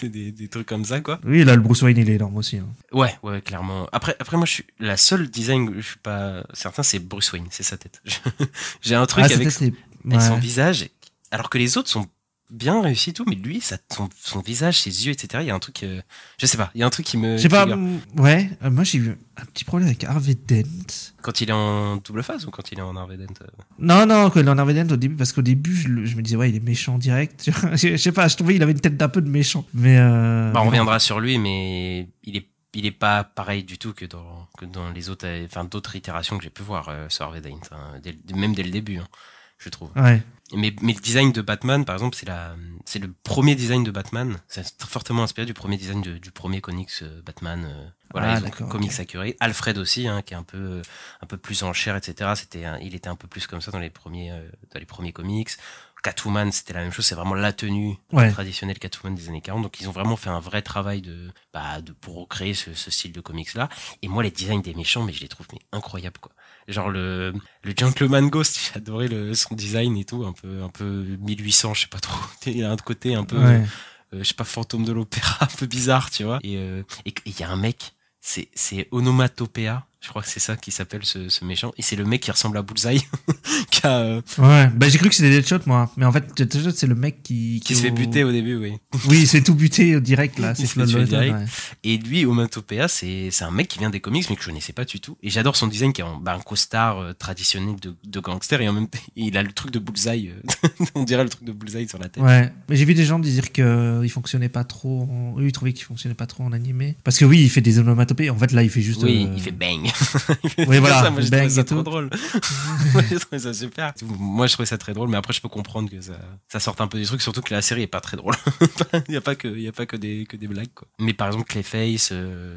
des trucs comme ça quoi. Oui là le Bruce Wayne il est énorme aussi hein. Ouais clairement. Après moi je suis la seule design, je suis pas certain, c'est Bruce Wayne, c'est sa tête. J'ai un truc avec son visage, alors que les autres sont bien réussis tout, mais lui, son visage, ses yeux, etc. Il y a un truc, je sais pas, il y a un truc qui me. Je sais pas, ouais. Moi j'ai eu un petit problème avec Harvey Dent. Quand il est en double face ou quand il est en Harvey Dent Non, quand il est en Harvey Dent au début, parce qu'au début je me disais ouais il est méchant direct. Je sais pas, je trouvais il avait une tête d'un peu de méchant. Mais on reviendra sur lui, mais il est pas pareil du tout que dans les autres, enfin d'autres itérations que j'ai pu voir sur Harvey Dent, hein, même dès le début, hein, je trouve. Ouais. Mais le design de Batman, par exemple, c'est le premier design de Batman. C'est fortement inspiré du premier design du premier comics Batman. Comics accurés. Alfred aussi, hein, qui est un peu plus en chair, etc. Il était un peu plus comme ça dans les premiers comics. Catwoman, c'était la même chose, c'est vraiment la tenue traditionnelle Catwoman des années 40. Donc ils ont vraiment fait un vrai travail pour recréer ce style de comics là. Et moi les designs des méchants, mais je les trouve incroyables quoi. Genre le Gentleman Ghost, j'ai adoré son design et tout, un peu 1800, je sais pas trop. Il y a un côté un peu je sais pas, fantôme de l'opéra, un peu bizarre, tu vois. Et il y a un mec, c'est Onomatopea. Je crois que c'est ça qui s'appelle ce méchant. Et c'est le mec qui ressemble à Bullseye. Ouais, bah j'ai cru que c'était Deadshot, moi. Mais en fait, Deadshot, c'est le mec qui se fait buter au début, oui. Oui, il se fait tout buter direct, là. C'est Floyd direct. Ouais. Et lui, Onomatopea, c'est un mec qui vient des comics, mais que je connaissais pas du tout. Et j'adore son design qui est un costard traditionnel de gangster. Et en même temps, il a le truc de Bullseye. On dirait le truc de Bullseye sur la tête. Ouais, mais j'ai vu des gens dire qu'il fonctionnait pas trop. Eux, ils trouvaient qu'il fonctionnait pas trop en animé. Parce que oui, il fait des onomatopées. En fait, là, il fait juste. Oui, il fait bang. Oui, voilà. Ça, moi, j'ai trouvé ça trop drôle. Moi, j'ai trouvé ça super. Moi, je trouvais ça très drôle, mais après, je peux comprendre que ça sorte un peu des trucs, surtout que la série est pas très drôle. Il y a pas que des blagues, quoi. Mais par exemple, Clayface,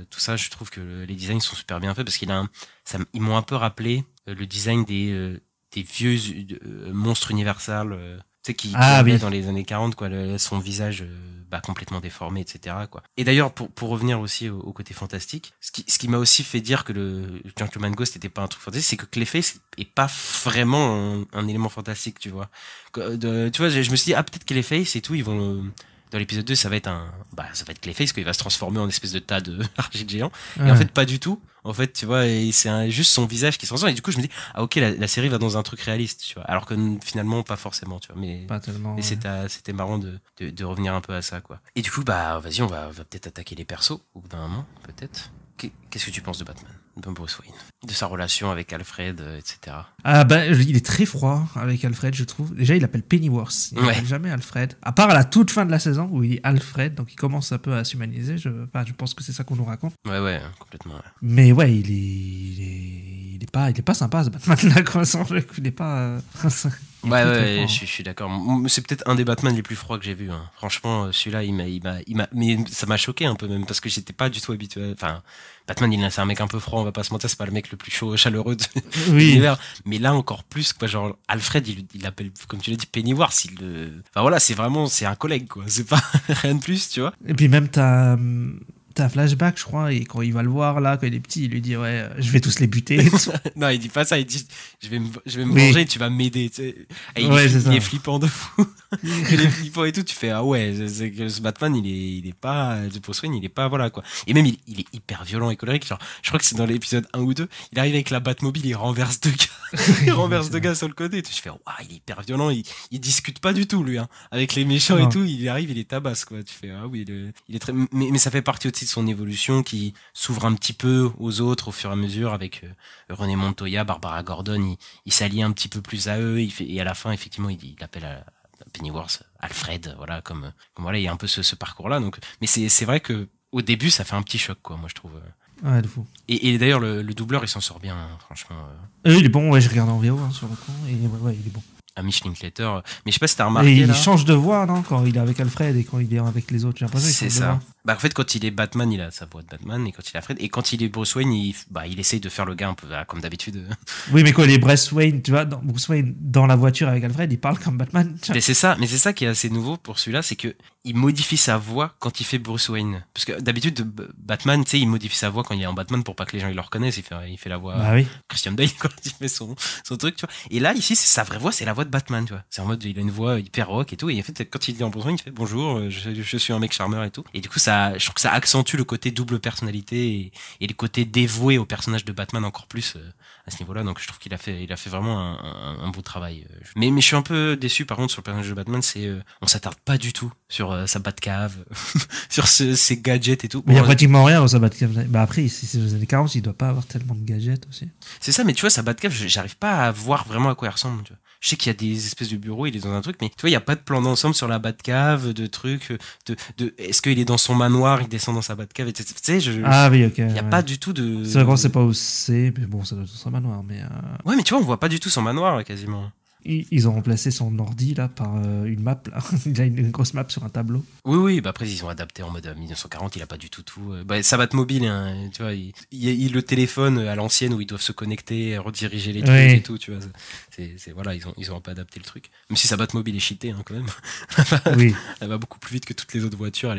tout ça, je trouve que les designs sont super bien faits parce ils m'ont un peu rappelé le design des vieux monstres Universal, tu sais, qui avait dans les années 40, quoi, son visage, complètement déformé, etc., quoi. Et d'ailleurs, pour revenir aussi au côté fantastique, ce qui m'a aussi fait dire que le Gentleman Ghost n'était pas un truc fantastique, c'est que Clayface est pas vraiment un élément fantastique, tu vois. Tu vois, je me suis dit, peut-être Clayface et tout, ils vont, dans l'épisode 2, ça va être Clayface, qu'il va se transformer en espèce de tas de argile géant. Et en fait, pas du tout. En fait, tu vois, c'est juste son visage qui se transforme. Et du coup, je me dis, ok, la série va dans un truc réaliste, tu vois. Alors que finalement, pas forcément, tu vois. Mais pas tellement. Mais c'était marrant de revenir un peu à ça, quoi. Et du coup, vas-y, on va peut-être attaquer les persos au bout d'un moment, peut-être. Qu'est-ce que tu penses de Batman, de Bruce Wayne, de sa relation avec Alfred, etc. Il est très froid avec Alfred, je trouve. Déjà, il appelle Pennyworth. Il n'appelle jamais Alfred. À part à la toute fin de la saison où il est Alfred, donc il commence un peu à s'humaniser. Je pense que c'est ça qu'on nous raconte. Ouais, complètement. Ouais. Mais ouais, il est pas sympa ce Batman-là, quoi. Il est pas. Ouais, je suis d'accord. C'est peut-être un des Batman les plus froids que j'ai vu. Hein. Franchement, celui-là, mais ça m'a choqué un peu même parce que j'étais pas du tout habitué. Enfin, Batman, c'est un mec un peu froid, on va pas se mentir, c'est pas le mec le plus chaud, chaleureux de l'univers. Mais là, encore plus, quoi. Genre, Alfred, il l'appelle, comme tu l'as dit, Pennyworth. Enfin voilà, c'est un collègue, quoi. C'est pas rien de plus, tu vois. Et puis même t'as un flashback, je crois, et quand il va le voir là, quand il est petit, il lui dit ouais, je vais tous les buter. Non, il dit pas ça, il dit je vais me venger et tu vas m'aider. Tu sais. Et il est flippant de fou. Il est flippant et tout, tu fais c'est que ce Batman, il est pas, Bruce Wayne, il est pas, voilà quoi. Et même il est hyper violent et colérique. Genre, je crois que c'est dans l'épisode 1 ou 2, il arrive avec la Batmobile, il renverse deux gars. Il renverse deux gars sur le côté et tout. Je fais il est hyper violent, il discute pas du tout lui, hein. Avec les méchants et tout, il arrive, il est tabasse quoi. Tu fais il est très, mais ça fait partie aussi de son évolution qui s'ouvre un petit peu aux autres au fur et à mesure avec René Montoya, Barbara Gordon, il s'allie un petit peu plus à eux, et à la fin effectivement il appelle à Pennyworth, Alfred, voilà, comme voilà, il y a un peu ce parcours là, donc mais c'est vrai que au début ça fait un petit choc quoi, moi je trouve. Ouais, de fou. Et d'ailleurs le doubleur il s'en sort bien, hein, franchement. Il est bon, ouais, je regarde en VO sur le coup, et ouais, il est bon. Amish Linklater. Mais je sais pas si t'as Et remarqué il là. change de voix, non, quand il est avec Alfred et quand il est avec les autres. J'ai l'impression qu'il C'est change de ça. voix. Bah, en fait, quand il est Batman, il a sa voix de Batman, et quand il est Alfred, et quand il est Bruce Wayne, il essaye de faire le gars un peu comme d'habitude. Oui, mais quand il est Bruce Wayne, tu vois, Bruce Wayne dans la voiture avec Alfred, il parle comme Batman. Mais c'est ça qui est assez nouveau pour celui-là, c'est que il modifie sa voix quand il fait Bruce Wayne. Parce que d'habitude, Batman, tu sais, il modifie sa voix quand il est en Batman pour pas que les gens ils le reconnaissent. Il fait la voix Bah oui. Christian Bale quand il fait son truc, tu vois. Et là, ici, sa vraie voix, c'est la voix de Batman, tu vois. C'est en mode, il a une voix hyper rock et tout. Et en fait, quand il est en Bruce Wayne, il fait bonjour, je suis un mec charmeur et tout. Et du coup, je trouve que ça accentue le côté double personnalité et le côté dévoué au personnage de Batman encore plus à ce niveau-là. Donc, je trouve qu'il a fait vraiment un beau travail. Mais je suis un peu déçu, par contre, sur le personnage de Batman, on s'attarde pas du tout sur sa Batcave, sur ses gadgets et tout. Mais il y a Bon, pratiquement rien dans sa Batcave. Bah après, si c'est les années 40, il doit pas avoir tellement de gadgets aussi. c'est ça, mais tu vois, sa Batcave, j'arrive pas à voir vraiment à quoi elle ressemble, tu vois. Je sais qu'il y a des espèces de bureaux, il est dans un truc, mais tu vois, il y a pas de plan d'ensemble sur la Batcave, de trucs, est-ce qu'il est dans son manoir, il descend dans sa Batcave, etc. Tu sais, Ah oui, ok. il y a pas du tout de... C'est vrai qu'on sait pas où c'est, mais bon, ça doit être son manoir. Mais Ouais, mais tu vois, on voit pas du tout son manoir, quasiment. ils ont remplacé son ordi là par une map. Là. Il a une grosse map sur un tableau. Oui, bah après ils ont adapté en mode 1940, il a pas du tout. Bah, sa Batmobile, hein, tu vois, il le téléphone à l'ancienne où ils doivent se connecter, rediriger les trucs Oui. et tout, tu vois. Voilà, ils ont un peu adapté le truc. Même si sa Batmobile est cheatée, hein, quand même. Oui. Elle va beaucoup plus vite que toutes les autres voitures,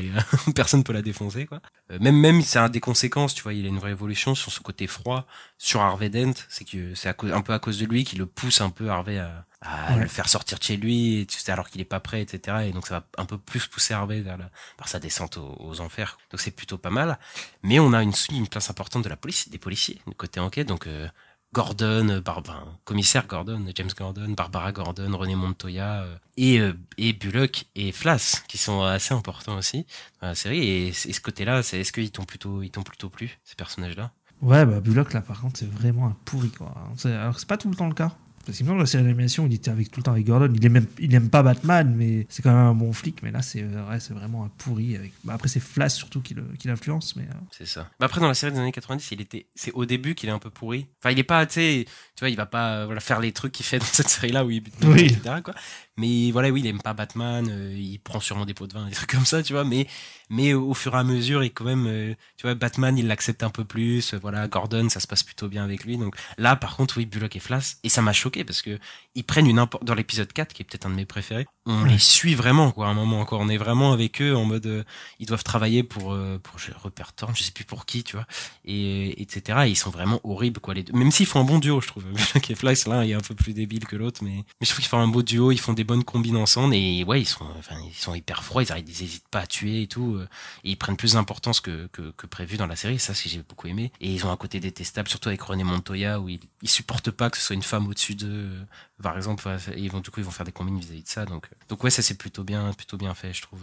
personne peut la défoncer, quoi. Même c'est un des conséquences, tu vois, il a une vraie évolution sur ce côté froid, sur Harvey Dent, c'est que c'est un peu à cause de lui qu'il le pousse un peu Harvey à le faire sortir de chez lui, et, tu sais, alors qu'il est pas prêt, etc. Et donc ça va un peu plus pousser Harvey par sa descente aux enfers. Donc c'est plutôt pas mal. Mais on a une place importante de la police, des policiers, du côté enquête, donc Gordon, commissaire Gordon, James Gordon, Barbara Gordon, René Montoya et Bullock et Flass qui sont assez importants aussi dans la série. Et ce côté-là, est-ce qu'ils t'ont plutôt plu, ces personnages-là? Ouais, bah Bullock là par contre c'est vraiment un pourri quoi. Alors c'est pas tout le temps le cas. Parce qu'il me semble que la série d'animation, il était tout le temps avec Gordon. Il aime pas Batman, mais c'est quand même un bon flic. Mais là, c'est vraiment un pourri. Après, c'est Flash surtout qui l'influence. Mais C'est ça. Bah après, dans la série des années 90, c'est au début qu'il est un peu pourri. Enfin, il est pas, tu vois, il va pas faire les trucs qu'il fait dans cette série-là où il bute, Oui. etc., quoi. Mais voilà, oui, il aime pas Batman, il prend sûrement des pots de vin, des trucs comme ça, tu vois, mais au fur et à mesure, il quand même, tu vois, Batman, il l'accepte un peu plus, voilà, Gordon, ça se passe plutôt bien avec lui, donc là, par contre, oui, Bullock et Flash, et ça m'a choqué, parce que ils prennent dans l'épisode 4, qui est peut-être un de mes préférés, on les suit vraiment, quoi, à un moment encore, on est vraiment avec eux, en mode, ils doivent travailler pour Rupert Thorne, je sais plus pour qui, tu vois, et etc., et ils sont vraiment horribles, quoi, les deux, même s'ils font un bon duo, je trouve, Bullock et Flash, l'un est un peu plus débile que l'autre, mais je trouve qu'ils font un beau duo, ils font des bonnes combines ensemble et ouais ils sont hyper froids, ils hésitent pas à tuer et tout, et ils prennent plus d'importance que prévu dans la série, ça c'est j'ai beaucoup aimé, et ils ont un côté détestable surtout avec René Montoya où ils supportent pas que ce soit une femme au-dessus d'eux, par exemple, et ils vont faire des combines vis-à-vis de ça, donc ouais, ça c'est plutôt bien fait, je trouve.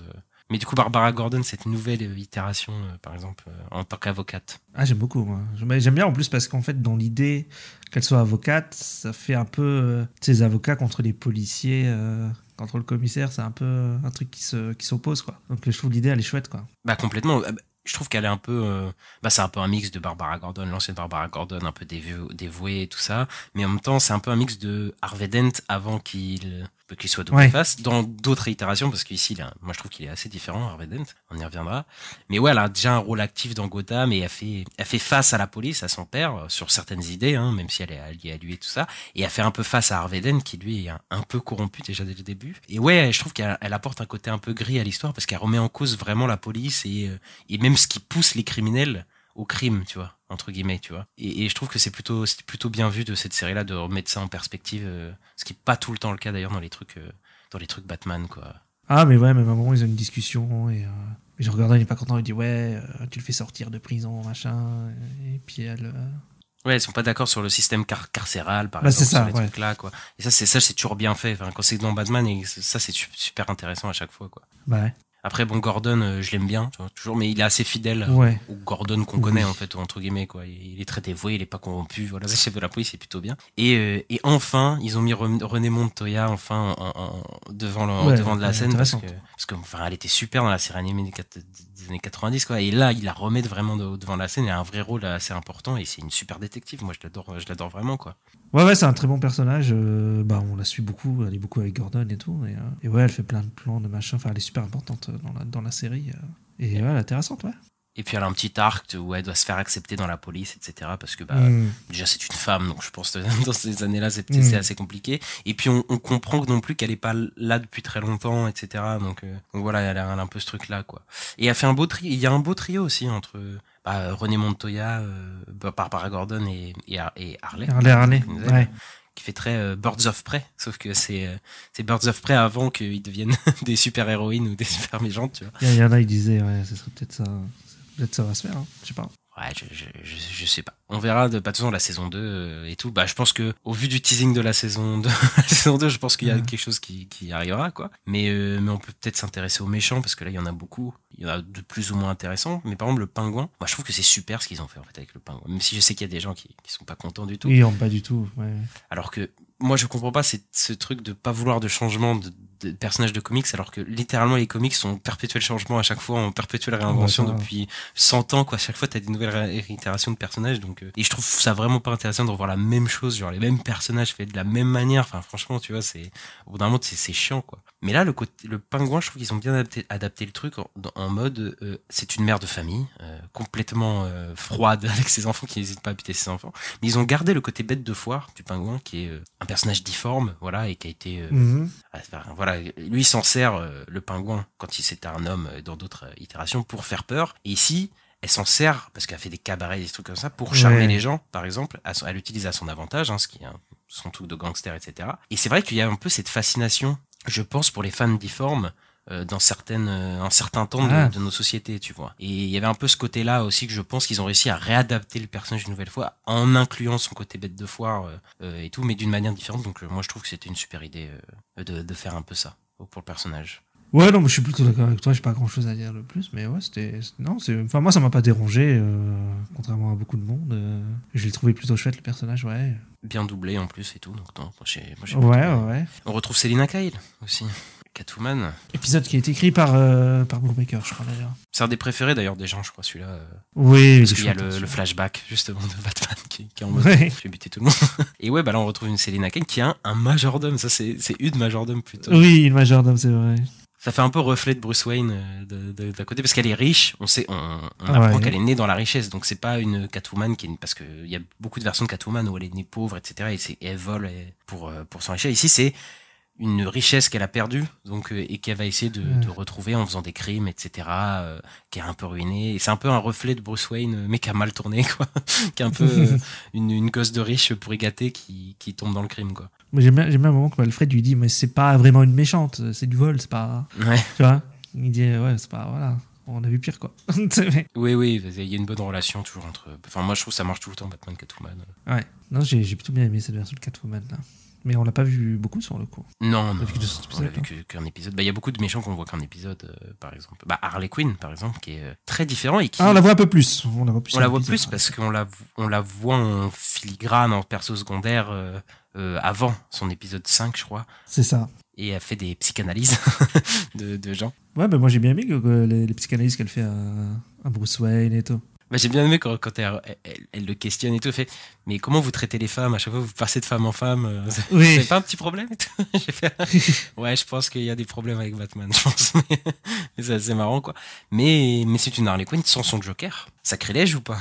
Mais du coup, Barbara Gordon, cette nouvelle itération, par exemple, en tant qu'avocate. Ah, j'aime beaucoup, moi. J'aime bien en plus parce qu'en fait, dans l'idée qu'elle soit avocate, ça fait un peu ces avocats contre les policiers, contre le commissaire, c'est un peu un truc qui s'oppose, quoi. Donc je trouve l'idée, elle est chouette, quoi. Bah complètement. Je trouve qu'elle est un peu, c'est un peu un mix de Barbara Gordon, l'ancienne Barbara Gordon, un peu dévouée et tout ça, mais en même temps c'est un peu un mix de Harvey Dent avant qu'il soit double face dans d'autres itérations, parce qu'ici moi je trouve qu'il est assez différent, Harvey Dent, on y reviendra, mais ouais, elle a déjà un rôle actif dans Gotham et elle fait face à la police, à son père, sur certaines idées, hein, même si elle est alliée à lui et tout ça, et elle fait un peu face à Harvey Dent qui lui est un peu corrompu déjà dès le début, et ouais, je trouve qu'elle apporte un côté un peu gris à l'histoire parce qu'elle remet en cause vraiment la police et même ce qui pousse les criminels au crime, tu vois, entre guillemets, tu vois. Et je trouve que c'était plutôt bien vu de cette série-là de remettre ça en perspective, ce qui est pas tout le temps le cas d'ailleurs dans les trucs Batman, quoi. Ah, mais ouais, même à un moment, ils ont une discussion et genre Gordon, il est pas content, il dit ouais, tu le fais sortir de prison, machin, et puis elle... Ouais, ils sont pas d'accord sur le système carcéral, par Bah, exemple, c'est ça, sur les ouais. trucs là, quoi. Et ça, c'est toujours bien fait. Enfin, quand c'est dans Batman, et ça, c'est super intéressant à chaque fois, quoi. Bah ouais. Après, bon, Gordon, je l'aime bien, tu vois, toujours, mais il est assez fidèle Ouais. au Gordon qu'on connaît, en fait, entre guillemets, quoi. Il est très dévoué, il est pas corrompu, voilà, c'est le chef de la police, c'est plutôt bien. Et enfin, ils ont mis René Montoya, enfin, devant de la scène, parce que, enfin, elle était super dans la série animée des années 90, quoi. Et là, il la remet vraiment devant la scène, il a un vrai rôle assez important, et c'est une super détective. Moi, je l'adore vraiment, quoi. Ouais, c'est un très bon personnage. On la suit beaucoup, elle est beaucoup avec Gordon et tout. Et ouais, elle fait plein de plans, de machin. Enfin, elle est super importante dans la série. Et ouais, elle est intéressante, ouais. Et puis elle a un petit arc où elle doit se faire accepter dans la police, etc. Parce que déjà c'est une femme, donc je pense que dans ces années-là c'est assez compliqué. Et puis on comprend non plus qu'elle est pas là depuis très longtemps, etc. Donc voilà, elle a un peu ce truc-là, quoi. Et elle fait un beau trio. Il y a un beau trio aussi entre René Montoya, Barbara Gordon et Harley. Harley, ouais. Qui fait très Birds of Prey, sauf que c'est Birds of Prey avant qu'ils deviennent des super héroïnes ou des super méchantes, tu vois. Il y en a, ils disaient, ouais, ce serait peut-être ça. Peut-être ça va se faire, hein. Je sais pas. Ouais, je sais pas. On verra de toute façon la saison 2 et tout. Je pense que au vu du teasing de la saison 2, je pense qu'il y a quelque chose qui arrivera, quoi. Mais on peut peut-être s'intéresser aux méchants parce que là il y en a beaucoup. Il y en a de plus ou moins intéressants. Mais par exemple le pingouin, moi je trouve que c'est super ce qu'ils ont fait en fait avec le pingouin. Même si je sais qu'il y a des gens qui sont pas contents du tout. Oui, pas du tout. Ouais. Alors que moi je comprends pas ce truc de pas vouloir de changement de personnages de comics, alors que littéralement les comics sont en perpétuel changement à chaque fois, en perpétuelle réinvention depuis 100 ans, quoi. À chaque fois t'as des nouvelles réitérations de personnages, donc et je trouve ça vraiment pas intéressant de revoir la même chose, genre les mêmes personnages faits de la même manière. Enfin franchement, tu vois, au bout d'un moment c'est chiant, quoi. Mais là le pingouin, je trouve qu'ils ont bien adapté le truc en mode c'est une mère de famille complètement froide avec ses enfants, qui n'hésitent pas à buter ses enfants, mais ils ont gardé le côté bête de foire du pingouin, qui est un personnage difforme, voilà, et qui a été voilà, lui il s'en sert, le pingouin, quand c'était un homme dans d'autres itérations, pour faire peur. Et ici elle s'en sert parce qu'elle fait des cabarets, des trucs comme ça, pour charmer les gens, par exemple. Elle l'utilise à son avantage, ce qui est son truc de gangster, etc. Et c'est vrai qu'il y a un peu cette fascination, je pense, pour les fans difformes dans un certain temps de nos sociétés, tu vois. Et il y avait un peu ce côté-là aussi, que je pense qu'ils ont réussi à réadapter le personnage une nouvelle fois, en incluant son côté bête de foire et tout, mais d'une manière différente. Donc moi je trouve que c'était une super idée de faire un peu ça pour le personnage. Ouais, non, mais je suis plutôt d'accord avec toi, j'ai pas grand chose à dire de plus, mais ouais, enfin, moi ça m'a pas dérangé, contrairement à beaucoup de monde. Je l'ai trouvé plutôt chouette, le personnage, ouais. Bien doublé en plus et tout, donc non, moi j'ai ouais. On retrouve Selina Kyle aussi, Catwoman. Épisode qui a été écrit par Brubaker, je crois, d'ailleurs. C'est un des préférés d'ailleurs des gens, je crois, celui-là. Oui, parce qu'il y a le flashback justement de Batman qui est en mode je vais buter tout le monde. Et ouais, là on retrouve une Selina Kyle qui a un majordome, ça c'est une majordome plutôt. Oui, une majordome, c'est vrai. Ça fait un peu reflet de Bruce Wayne d'à côté, parce qu'elle est riche, on apprend qu'elle est née dans la richesse, donc c'est pas une Catwoman parce que il y a beaucoup de versions de Catwoman où elle est née pauvre, etc. et elle vole pour s'enrichir. Ici c'est une richesse qu'elle a perdue, donc et qu'elle va essayer de retrouver en faisant des crimes, etc. Qui est un peu ruinée. Et c'est un peu un reflet de Bruce Wayne, mais qui a mal tourné, quoi. Qui est un peu une gosse de riche pourri gâté qui tombe dans le crime, quoi. J'aime bien un moment que Alfred lui dit, mais c'est pas vraiment une méchante, c'est du vol, c'est pas. Ouais. Tu vois, il dit ouais, c'est pas, voilà, on a vu pire, quoi. Oui, il y a une bonne relation toujours entre. Enfin, moi je trouve que ça marche tout le temps, Batman Catwoman. Ouais. Non, j'ai plutôt bien aimé cette version de Catwoman là. Mais on l'a pas vu beaucoup sur le coup. Non, on l'a vu qu'un épisode. Il y a beaucoup de méchants qu'on voit qu'un épisode, par exemple. Harley Quinn, par exemple, qui est très différent et qui. On la voit un peu plus. On la voit plus parce qu'on la voit en filigrane, en perso secondaire, avant son épisode 5, je crois. C'est ça. Et elle fait des psychanalyses de gens. Ouais, moi j'ai bien aimé les psychanalyses qu'elle fait à Bruce Wayne et tout. J'ai bien aimé quand elle le questionne et tout, fait mais comment vous traitez les femmes, à chaque fois vous passez de femme en femme, vous avez pas un petit problème et tout. J'ai fait ouais, je pense qu'il y a des problèmes avec Batman, je pense, mais c'est assez marrant, quoi. Mais c'est une Harley Quinn sans son Joker, sacrilège ou pas?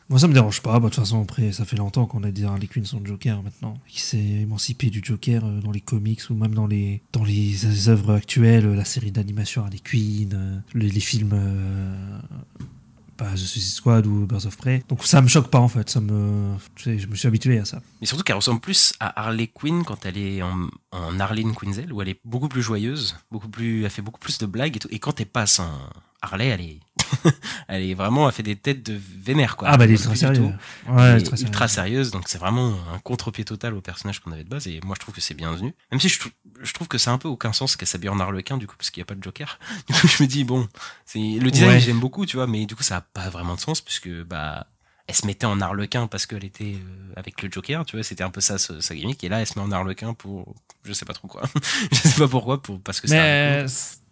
Moi ça me dérange pas, de toute façon après ça fait longtemps qu'on a dit Harley Quinn sans Joker maintenant. Il s'est émancipé du Joker dans les comics ou même dans les œuvres actuelles, la série d'animation Harley Quinn, les films The Suicide Squad ou Birds of Prey. Donc ça me choque pas en fait, je me suis habitué à ça. Mais surtout qu'elle ressemble plus à Harley Quinn quand elle est en Arlene Quinzel, où elle est beaucoup plus joyeuse, elle fait beaucoup plus de blagues et tout. Et quand elle passe en Harley, elle est elle fait des têtes de vénère, quoi. Ah, bah, elle est Plus très du sérieuse. tout. Ouais, Elle est très sérieuse. ultra sérieuse, donc c'est vraiment un contre-pied total au personnage qu'on avait de base, et moi je trouve que c'est bienvenu. Même si je trouve que c'est un peu aucun sens qu'elle s'habille en Harlequin, du coup, parce qu'il n'y a pas de Joker. Du coup, je me dis, bon, le design, Ouais. j'aime beaucoup, tu vois, mais du coup, ça a pas vraiment de sens, puisque, bah, elle se mettait en Harlequin parce qu'elle était avec le Joker, tu vois, c'était un peu ça, sa gimmick, et là, elle se met en Harlequin pour, je sais pas trop quoi. Je sais pas pourquoi, parce que c'est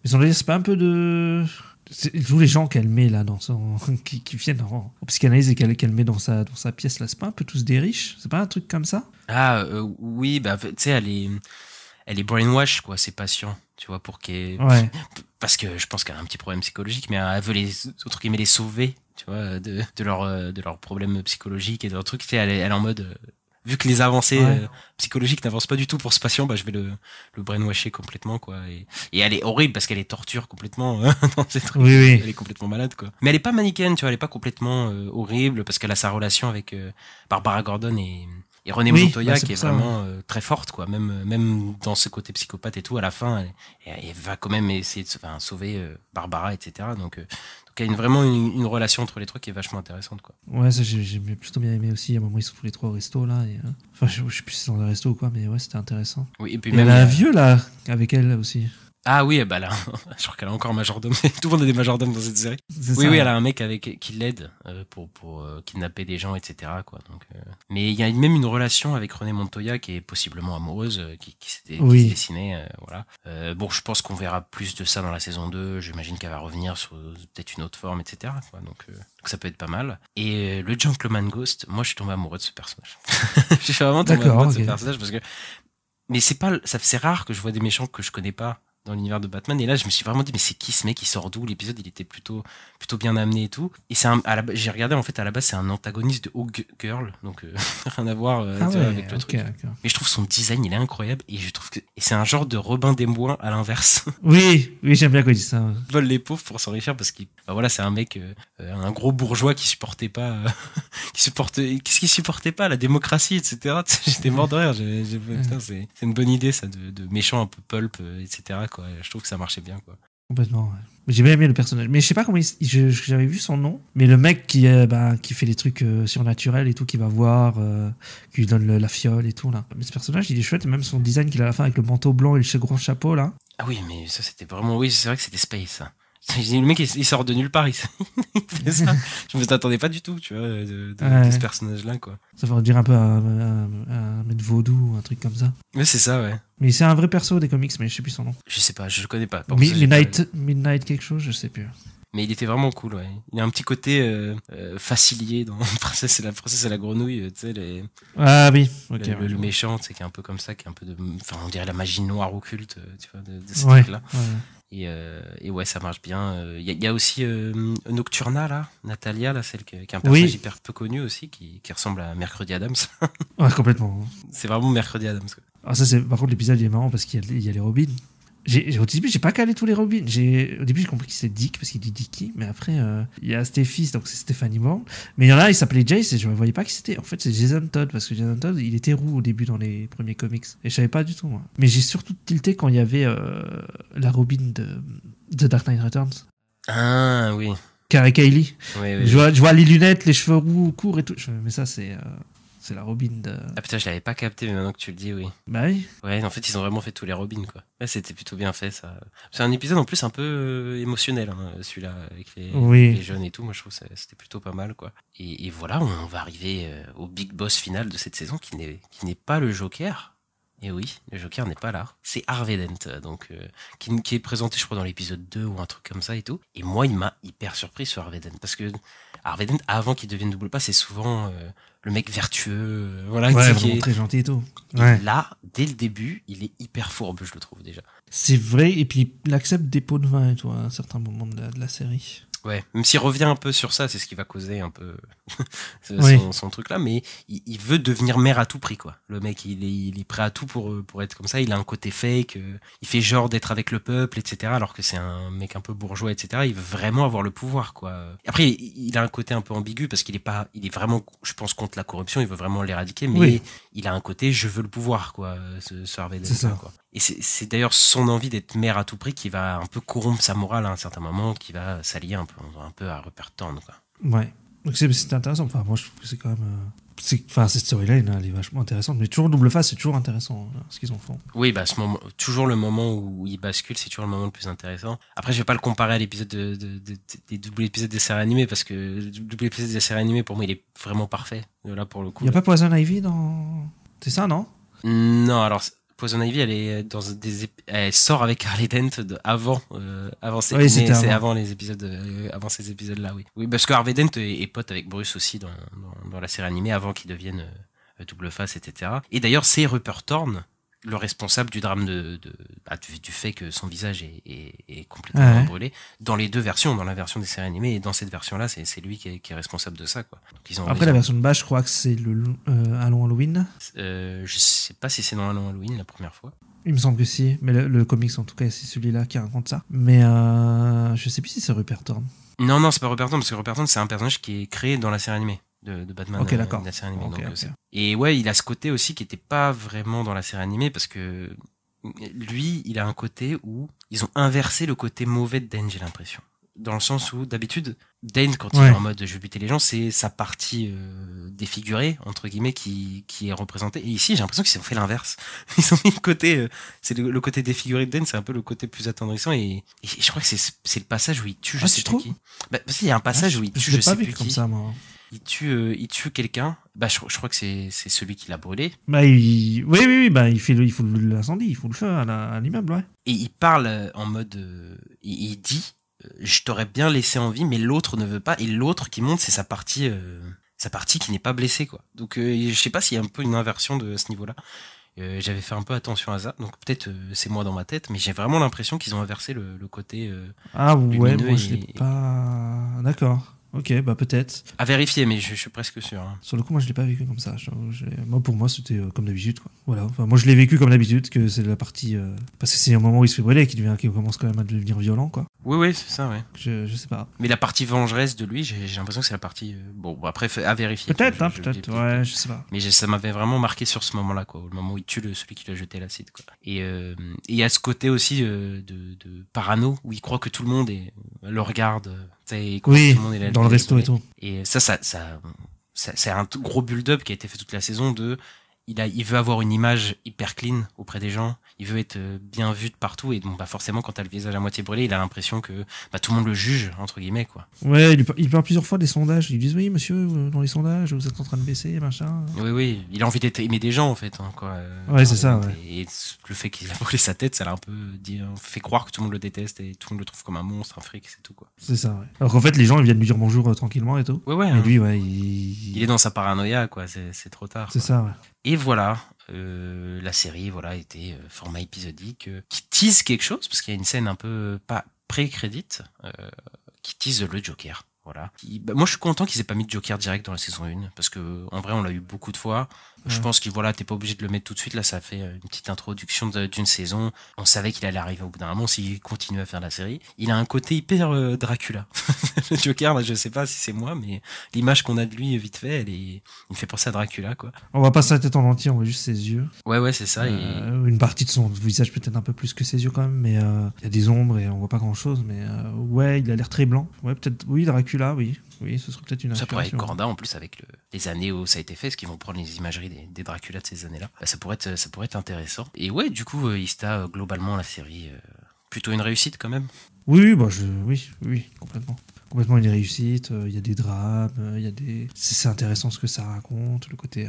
Mais c'est pas un peu de... Tous les gens qu'elle met là dans son... qui viennent en psychanalyse et qu'elle met dans sa pièce là, c'est pas un peu tous des riches? C'est pas un truc comme ça? Ah, oui, bah, tu sais, elle est brainwash, quoi, ses patients, tu vois, pour qu'elle... Ouais. Parce que je pense qu'elle a un petit problème psychologique, mais elle veut autres guillemets, les sauver, tu vois, de leurs problèmes psychologiques et de leurs trucs. Tu sais, elle est en mode, vu que les avancées psychologiques n'avancent pas du tout pour ce patient, bah, je vais le brainwasher complètement, quoi. Et elle est horrible parce qu'elle les torture complètement dans ces trucs. Oui, oui. Elle est complètement malade, quoi. Mais elle est pas manichéenne, tu vois, elle est pas complètement horrible parce qu'elle a sa relation avec Barbara Gordon et René Oui, Montoya, bah, c'est qui est pour ça, vraiment très forte, quoi. Même dans ce côté psychopathe et tout, à la fin, elle va quand même essayer de sauver Barbara, etc. Donc il y a vraiment une relation entre les trois qui est vachement intéressante, quoi. Ouais, ça j'ai plutôt bien aimé aussi. À un moment, ils sont tous les trois au resto là. Et, enfin, je sais plus si c'est dans un resto ou quoi, mais ouais, c'était intéressant. Oui, et puis Et même elle a un vieux là, avec elle aussi. Ah oui, bah là, je crois qu'elle a encore un majordome. Tout le monde a des majordomes dans cette série. C'est Oui, ça. oui, elle a un mec qui l'aide pour kidnapper des gens, etc. quoi. Donc, mais il y a même une relation avec René Montoya qui est possiblement amoureuse, qui s'était dessinée, voilà. Bon, je pense qu'on verra plus de ça dans la saison 2. J'imagine qu'elle va revenir sur peut-être une autre forme, etc. quoi. Donc ça peut être pas mal. Et le Gentleman Ghost, moi, je suis tombé amoureux de ce personnage. Je suis vraiment tombé amoureux de ce personnage parce que, mais c'est rare que je vois des méchants que je connais pas dans l'univers de Batman, et là je me suis vraiment dit mais c'est qui ce mec, il sort d'où? L'épisode il était plutôt bien amené et tout, et j'ai regardé, en fait à la base c'est un antagoniste de Hawk Girl, donc rien à voir avec le truc, mais je trouve son design il est incroyable, et je trouve que c'est un genre de Robin des Bois à l'inverse. Oui, j'aime bien quand il dit ça. Il vole les pauvres pour s'enrichir parce qu'il voilà, c'est un mec un gros bourgeois qui supportait pas qu'est-ce qu'il supportait pas, la démocratie, etc. J'étais mort de rire. Putain, c'est une bonne idée ça, de méchant un peu pulp, etc. quoi. Je trouve que ça marchait bien, quoi. Complètement, ouais. J'ai bien aimé le personnage, mais je sais pas comment j'avais vu son nom, mais le mec qui fait des trucs surnaturels et tout, qui va voir, qui lui donne la fiole et tout là. Mais ce personnage il est chouette, et même son design qu'il a à la fin avec le manteau blanc et le gros chapeau là. Ah oui, mais ça c'était vraiment, oui, c'est vrai que c'était space, ça. Le mec il sort de nulle part, il fait ça. Je me t'attendais pas du tout, tu vois, de ce personnage là, quoi. Ça va dire un peu un mec vaudou ou un truc comme ça. Mais c'est ça, ouais. Mais c'est un vrai perso des comics, mais je sais plus son nom. Je sais pas, je le connais pas. Midnight quelque chose, je sais plus. Mais il était vraiment cool, ouais. Il y a un petit côté facilier dans Princesse et la grenouille, tu sais, ah oui, ok. Le méchant, tu sais, qui est un peu comme ça, qui est un peu enfin, on dirait la magie noire occulte, tu vois, de ces trucs-là. Ouais. Et ouais, ça marche bien. Il y a aussi Nocturna, là, Natalia, là, celle qui est un personnage hyper peu connu aussi, qui ressemble à Mercredi Adams. Ouais, complètement. C'est vraiment Mercredi Adams, quoi. Ah, ça, par contre, l'épisode il est marrant parce qu'il y a les Robins. Au début, j'ai pas calé tous les Robins. Au début, j'ai compris que c'était Dick parce qu'il dit Dicky, mais après, il y a Stéphie, donc c'est Stephanie Bourne. Mais il y en a, il s'appelait Jace et je ne voyais pas qui c'était. En fait, c'est Jason Todd parce que Jason Todd, il était roux au début dans les premiers comics et je savais pas du tout, moi. Mais j'ai surtout tilté quand il y avait la Robin de Dark Knight Returns. Ah oui. Carrie Kaylee. Oui. Je vois les lunettes, les cheveux roux courts et tout. Mais ça, c'est la Robin de... Ah putain, je l'avais pas capté, mais maintenant que tu le dis, oui. Bah oui. Ouais, en fait, ils ont vraiment fait tous les Robins, quoi. Ouais, c'était plutôt bien fait, ça. C'est un épisode en plus un peu émotionnel, hein, celui-là, avec les jeunes et tout. Moi, je trouve que c'était plutôt pas mal, quoi. Et voilà, on va arriver au big boss final de cette saison, qui n'est pas le Joker. Et oui, le Joker n'est pas là. C'est Harvey Dent, donc, qui est présenté, je crois, dans l'épisode 2 ou un truc comme ça et tout. Et moi, il m'a hyper surpris sur Harvey Dent, parce que Harvey Dent, avant qu'il devienne double pas, c'est souvent le mec vertueux, voilà, qui est très gentil et tout. Ouais. Et là, dès le début, il est hyper fourbe, je le trouve déjà. C'est vrai, et puis il accepte des pots de vin et tout à un certain moment de la série. Ouais, même s'il revient un peu sur ça, c'est ce qui va causer un peu son truc là, mais il veut devenir maire à tout prix, quoi. Le mec, il est prêt à tout pour être comme ça. Il a un côté fake, il fait genre d'être avec le peuple, etc. Alors que c'est un mec un peu bourgeois, etc. Il veut vraiment avoir le pouvoir, quoi. Après, il a un côté un peu ambigu parce qu'il est vraiment, je pense, contre la corruption. Il veut vraiment l'éradiquer, mais il a un côté, je veux le pouvoir, quoi. Ce Harvey Dent, c'est ça, quoi. Et c'est d'ailleurs son envie d'être maire à tout prix qui va un peu corrompre sa morale à un certain moment, qui va s'allier un peu à Rupert Thorne, quoi. Ouais. Donc c'est intéressant. Enfin, moi, je trouve que c'est quand même. Enfin, cette storyline, elle est vachement intéressante. Mais toujours double face, c'est toujours intéressant ce qu'ils en font. Oui, bah, toujours le moment où il bascule, c'est toujours le moment le plus intéressant. Après, je vais pas le comparer à l'épisode des doubles épisodes des séries animées, parce que le double épisode des séries animées, pour moi, il est vraiment parfait. Là, pour le coup. Il y a pas Poison Ivy dans. C'est ça, non? Non, alors. Poison Ivy, elle est elle sort avec Harley Dent avant ces épisodes, avant ces épisodes-là, oui. Oui, parce que Harvey Dent est pote avec Bruce aussi dans la série animée avant qu'ils deviennent double face, etc. Et d'ailleurs, c'est Rupert Thorne, le responsable du drame du fait que son visage est complètement brûlé dans les deux versions, dans la version des séries animées et dans cette version-là, c'est lui qui est responsable de ça, quoi. Donc, après, la version de base, je crois que c'est un long Halloween. Je sais pas si c'est dans un long Halloween la première fois. Il me semble que si, mais le comics en tout cas, c'est celui-là qui raconte ça. Mais je sais plus si c'est Rupert Thorne. Non, c'est pas Rupert Thorne, parce que Rupert Thorne, c'est un personnage qui est créé dans la série animée de Batman. Ok, d'accord. De la série animée, Okay. Et ouais, il a ce côté aussi qui était pas vraiment dans la série animée, parce que lui, il a un côté où ils ont inversé le côté mauvais de Dane, j'ai l'impression. Dans le sens où, d'habitude, Dane, quand il est en mode je vais buter les gens, c'est sa partie défigurée, entre guillemets, qui est représentée. Et ici, j'ai l'impression qu'ils ont fait l'inverse. Ils ont mis le côté, c'est le côté défiguré de Dane, c'est un peu le côté plus attendrissant. Et je crois que c'est le passage où il tue, je sais pas qui. Bah, il y a un passage où il tue, je sais plus qui. Comme ça, moi. Il tue quelqu'un. Bah, je crois que c'est celui qui l'a brûlé. Bah, oui, bah, il faut l'incendie, il faut le feu à l'immeuble, ouais. Et il parle en mode, il dit, je t'aurais bien laissé en vie, mais l'autre ne veut pas. Et l'autre qui monte, c'est sa partie qui n'est pas blessée, quoi. Donc, je sais pas s'il y a un peu une inversion de ce niveau-là. J'avais fait un peu attention à ça, donc peut-être c'est moi dans ma tête, mais j'ai vraiment l'impression qu'ils ont inversé le côté. Ah ouais, moi je l'ai pas. D'accord. Ok, bah peut-être. À vérifier, mais je suis presque sûr. Hein. Sur le coup, moi, je l'ai pas vécu comme ça. Moi, pour moi, c'était comme d'habitude, quoi. Voilà. Enfin, moi, je l'ai vécu comme d'habitude, que c'est la partie parce que c'est un moment où il se fait brûler, qui commence quand même à devenir violent, quoi. Oui, c'est ça, ouais. Je sais pas. Mais la partie vengeresse de lui, j'ai l'impression que c'est la partie. Bon, après, à vérifier. Peut-être, peut-être. Ouais, je sais pas. Mais ça m'avait vraiment marqué sur ce moment-là, quoi. Le moment où il tue celui qui lui a jeté l'acide, quoi. Et il y a ce côté aussi de parano où il croit que tout le monde le regarde. Oui, tout le monde est dans le resto et tout. Et ça c'est un gros build-up qui a été fait toute la saison de il veut avoir une image hyper clean auprès des gens, il veut être bien vu de partout, et donc bah forcément quand t'as le visage à moitié brûlé, il a l'impression que bah tout le monde le juge entre guillemets, quoi. Ouais, il parle plusieurs fois des sondages, ils disent oui monsieur, dans les sondages vous êtes en train de baisser, machin. Oui, il a envie d'être aimé des gens en fait, hein, quoi. Ouais, c'est ça, ouais. Et le fait qu'il a brûlé sa tête, ça l'a un peu fait croire que tout le monde le déteste et tout le monde le trouve comme un monstre, un fric, c'est tout, quoi. C'est ça, ouais. Alors qu'en fait les gens ils viennent lui dire bonjour tranquillement et tout. Ouais. Et lui, ouais, il est dans sa paranoïa, quoi, c'est trop tard. C'est ça, ouais. Et voilà, la série était format épisodique qui tease quelque chose, parce qu'il y a une scène un peu pas pré-crédit qui tease le Joker. Voilà. Moi je suis content qu'ils aient pas mis de Joker direct dans la saison 1, parce que en vrai on l'a eu beaucoup de fois. Je pense que voilà, t'es pas obligé de le mettre tout de suite. Là, ça fait une petite introduction d'une saison. On savait qu'il allait arriver au bout d'un moment s'il continue à faire la série. Il a un côté hyper Dracula. Le Joker, là, je sais pas si c'est moi, mais l'image qu'on a de lui vite fait, il me fait penser à Dracula, quoi. On voit pas sa tête en entier, on voit juste ses yeux. Ouais, c'est ça. Une partie de son visage peut-être un peu plus que ses yeux quand même, mais il y a des ombres et on voit pas grand chose. Mais ouais, il a l'air très blanc. Ouais, peut-être. Oui, Dracula, oui. Oui, ce serait peut-être une inspiration. Ça pourrait être Corda en plus avec les années où ça a été fait, parce qu'ils vont prendre les imageries des Dracula de ces années-là. Bah, ça pourrait être intéressant. Et ouais, du coup, Ista, globalement, la série, plutôt une réussite quand même. Oui, complètement. Complètement une réussite. Il y a des drames, c'est intéressant ce que ça raconte. Le côté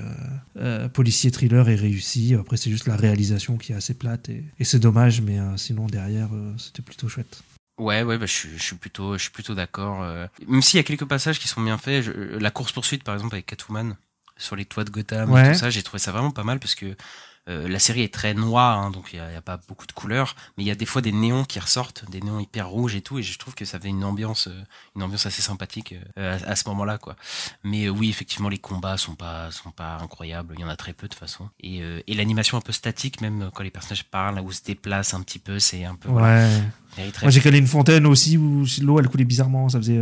policier thriller est réussi. Après, c'est juste la réalisation qui est assez plate et c'est dommage, mais sinon derrière, c'était plutôt chouette. Ouais, bah je suis plutôt d'accord. Même s'il y a quelques passages qui sont bien faits, la course-poursuite par exemple avec Catwoman sur les toits de Gotham et tout ça, j'ai trouvé ça vraiment pas mal, parce que la série est très noire, hein, donc il y a pas beaucoup de couleurs, mais il y a des fois des néons qui ressortent, des néons hyper rouges et tout, et je trouve que ça fait une ambiance assez sympathique à ce moment-là, quoi. Mais oui, effectivement, les combats sont pas incroyables, il y en a très peu de toute façon, et l'animation un peu statique, même quand les personnages parlent ou se déplacent un petit peu, c'est un peu. Ouais. Voilà. Moi j'ai calé une fontaine aussi où l'eau elle coulait bizarrement, ça faisait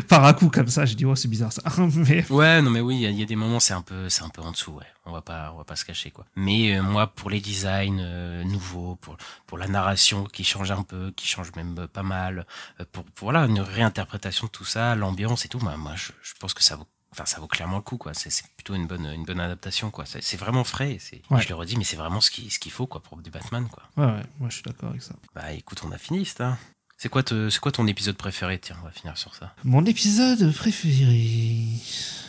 Par à coup, comme ça, j'ai dit, oh, c'est bizarre ça. Mais... Ouais, non mais oui, il y a des moments c'est un peu en dessous, ouais. On va pas se cacher quoi. Mais moi pour les designs nouveaux, pour la narration qui change un peu, qui change même pas mal, pour voilà une réinterprétation de tout ça, l'ambiance et tout, moi je pense que ça vaut clairement le coup quoi. C'est plutôt une bonne adaptation quoi. C'est vraiment frais. Ouais. Je le redis, mais c'est vraiment ce qu'il faut quoi pour du Batman quoi. Ouais, moi je suis d'accord avec ça. Bah écoute, on a fini ça. C'est quoi ton épisode préféré? Tiens, on va finir sur ça. Mon épisode préféré.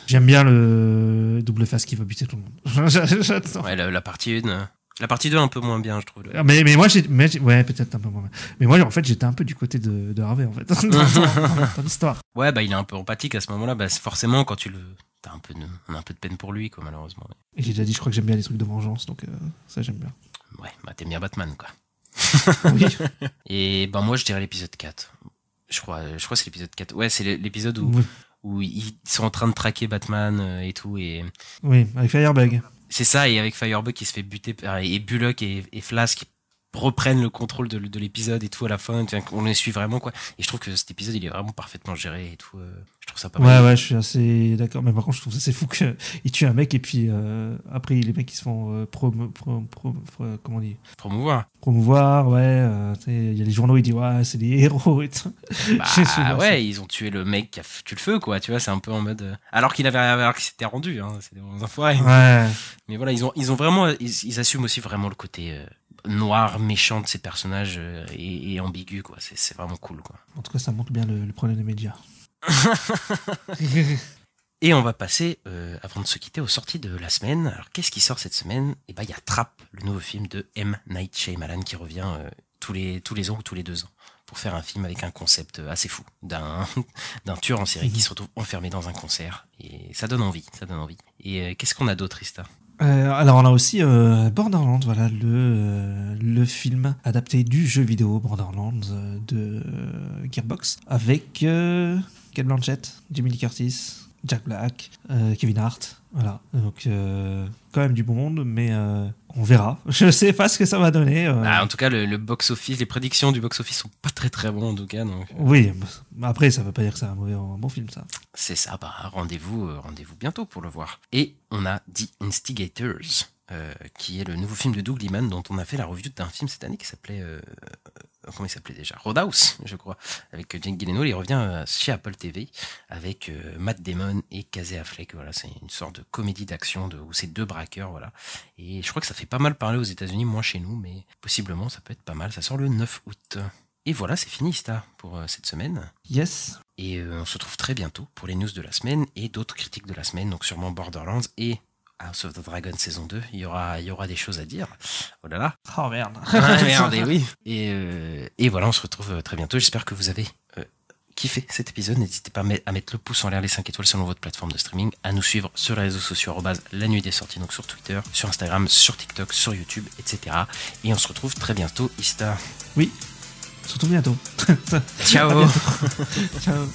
J'aime bien le double face qui va buter tout le monde. J'adore. Ouais, la partie 1. La partie 2 un peu moins bien, je trouve. Mais moi, ouais, peut-être un peu moins. Mais moi, en fait, j'étais un peu du côté de Harvey, en fait, dans l'histoire. Ouais, bah il est un peu empathique à ce moment-là. Bah forcément, quand on a un peu de peine pour lui, quoi, malheureusement. Et j'ai déjà dit, je crois que j'aime bien les trucs de vengeance, donc ça, j'aime bien. Ouais, bah t'aimes bien Batman, quoi. Oui. Et bah moi, je dirais l'épisode 4. Je crois que c'est l'épisode 4. Ouais, c'est l'épisode où ils sont en train de traquer Batman et tout. Et... Oui, avec Firebug. C'est ça, et avec Firebug qui se fait buter, et Bullock et Flash qui reprennent le contrôle de l'épisode et tout à la fin, on les suit vraiment quoi. Et je trouve que cet épisode il est vraiment parfaitement géré et tout. Je trouve ça pas mal. Ouais, je suis assez d'accord. Mais par contre, je trouve ça c'est fou qu'il tue un mec et puis après les mecs qui se font comment on dit, promouvoir, ouais. Il y a les journaux ils disent ouais c'est des héros et tout. Bah ouais, ils ont tué le mec qui a foutu le feu quoi. Tu vois, c'est un peu en mode alors qu'il s'était rendu. Hein, c'est des bons enfoirés. Ouais. Mais voilà, ils ont vraiment, ils assument aussi vraiment le côté noir, méchant de ces personnages et ambigu quoi. C'est vraiment cool quoi. En tout cas, ça montre bien le problème des médias. Et on va passer, avant de se quitter, aux sorties de la semaine. Alors, qu'est-ce qui sort cette semaine? Eh ben, il y a Trap, le nouveau film de M. Night Shyamalan qui revient tous les ans ou tous les 2 ans pour faire un film avec un concept assez fou d'un tueur en série qui se retrouve enfermé dans un concert. Et ça donne envie. Et qu'est-ce qu'on a d'autre, Ista? Alors on a aussi Borderlands, voilà le film adapté du jeu vidéo Borderlands de Gearbox avec Cate Blanchett, Jamie Lee Curtis, Jack Black, Kevin Hart, voilà. Donc quand même du bon monde, mais on verra. Je sais pas ce que ça va donner. En tout cas, le box-office, les prédictions du box-office sont pas très très bons en tout cas. Donc... Oui, après ça veut pas dire que c'est un bon film ça. C'est ça, bah rendez-vous bientôt pour le voir. Et on a The Instigators, qui est le nouveau film de Doug Liman dont on a fait la review d'un film cette année qui s'appelait... comment il s'appelait déjà? Roadhouse, je crois, avec Jake Gyllenhaal. Il revient chez Apple TV avec Matt Damon et Casey Affleck. Voilà, c'est une sorte de comédie d'action où c'est 2 braqueurs, voilà. Et je crois que ça fait pas mal parler aux États-Unis, moins chez nous, mais possiblement ça peut être pas mal. Ça sort le 9 août. Et voilà, c'est fini, Ista, pour cette semaine. Yes. Et on se retrouve très bientôt pour les news de la semaine et d'autres critiques de la semaine, donc sûrement Borderlands et House of the Dragon saison 2, il y aura des choses à dire. Oh là là. Oh merde. Ah, merde, et oui. Et voilà, on se retrouve très bientôt. J'espère que vous avez kiffé cet épisode. N'hésitez pas à mettre le pouce en l'air, les 5 étoiles selon votre plateforme de streaming, à nous suivre sur les réseaux sociaux @la nuit des sorties, donc sur Twitter, sur Instagram, sur TikTok, sur YouTube, etc. Et on se retrouve très bientôt, Ista. Oui, surtout bientôt. Ciao. Ciao.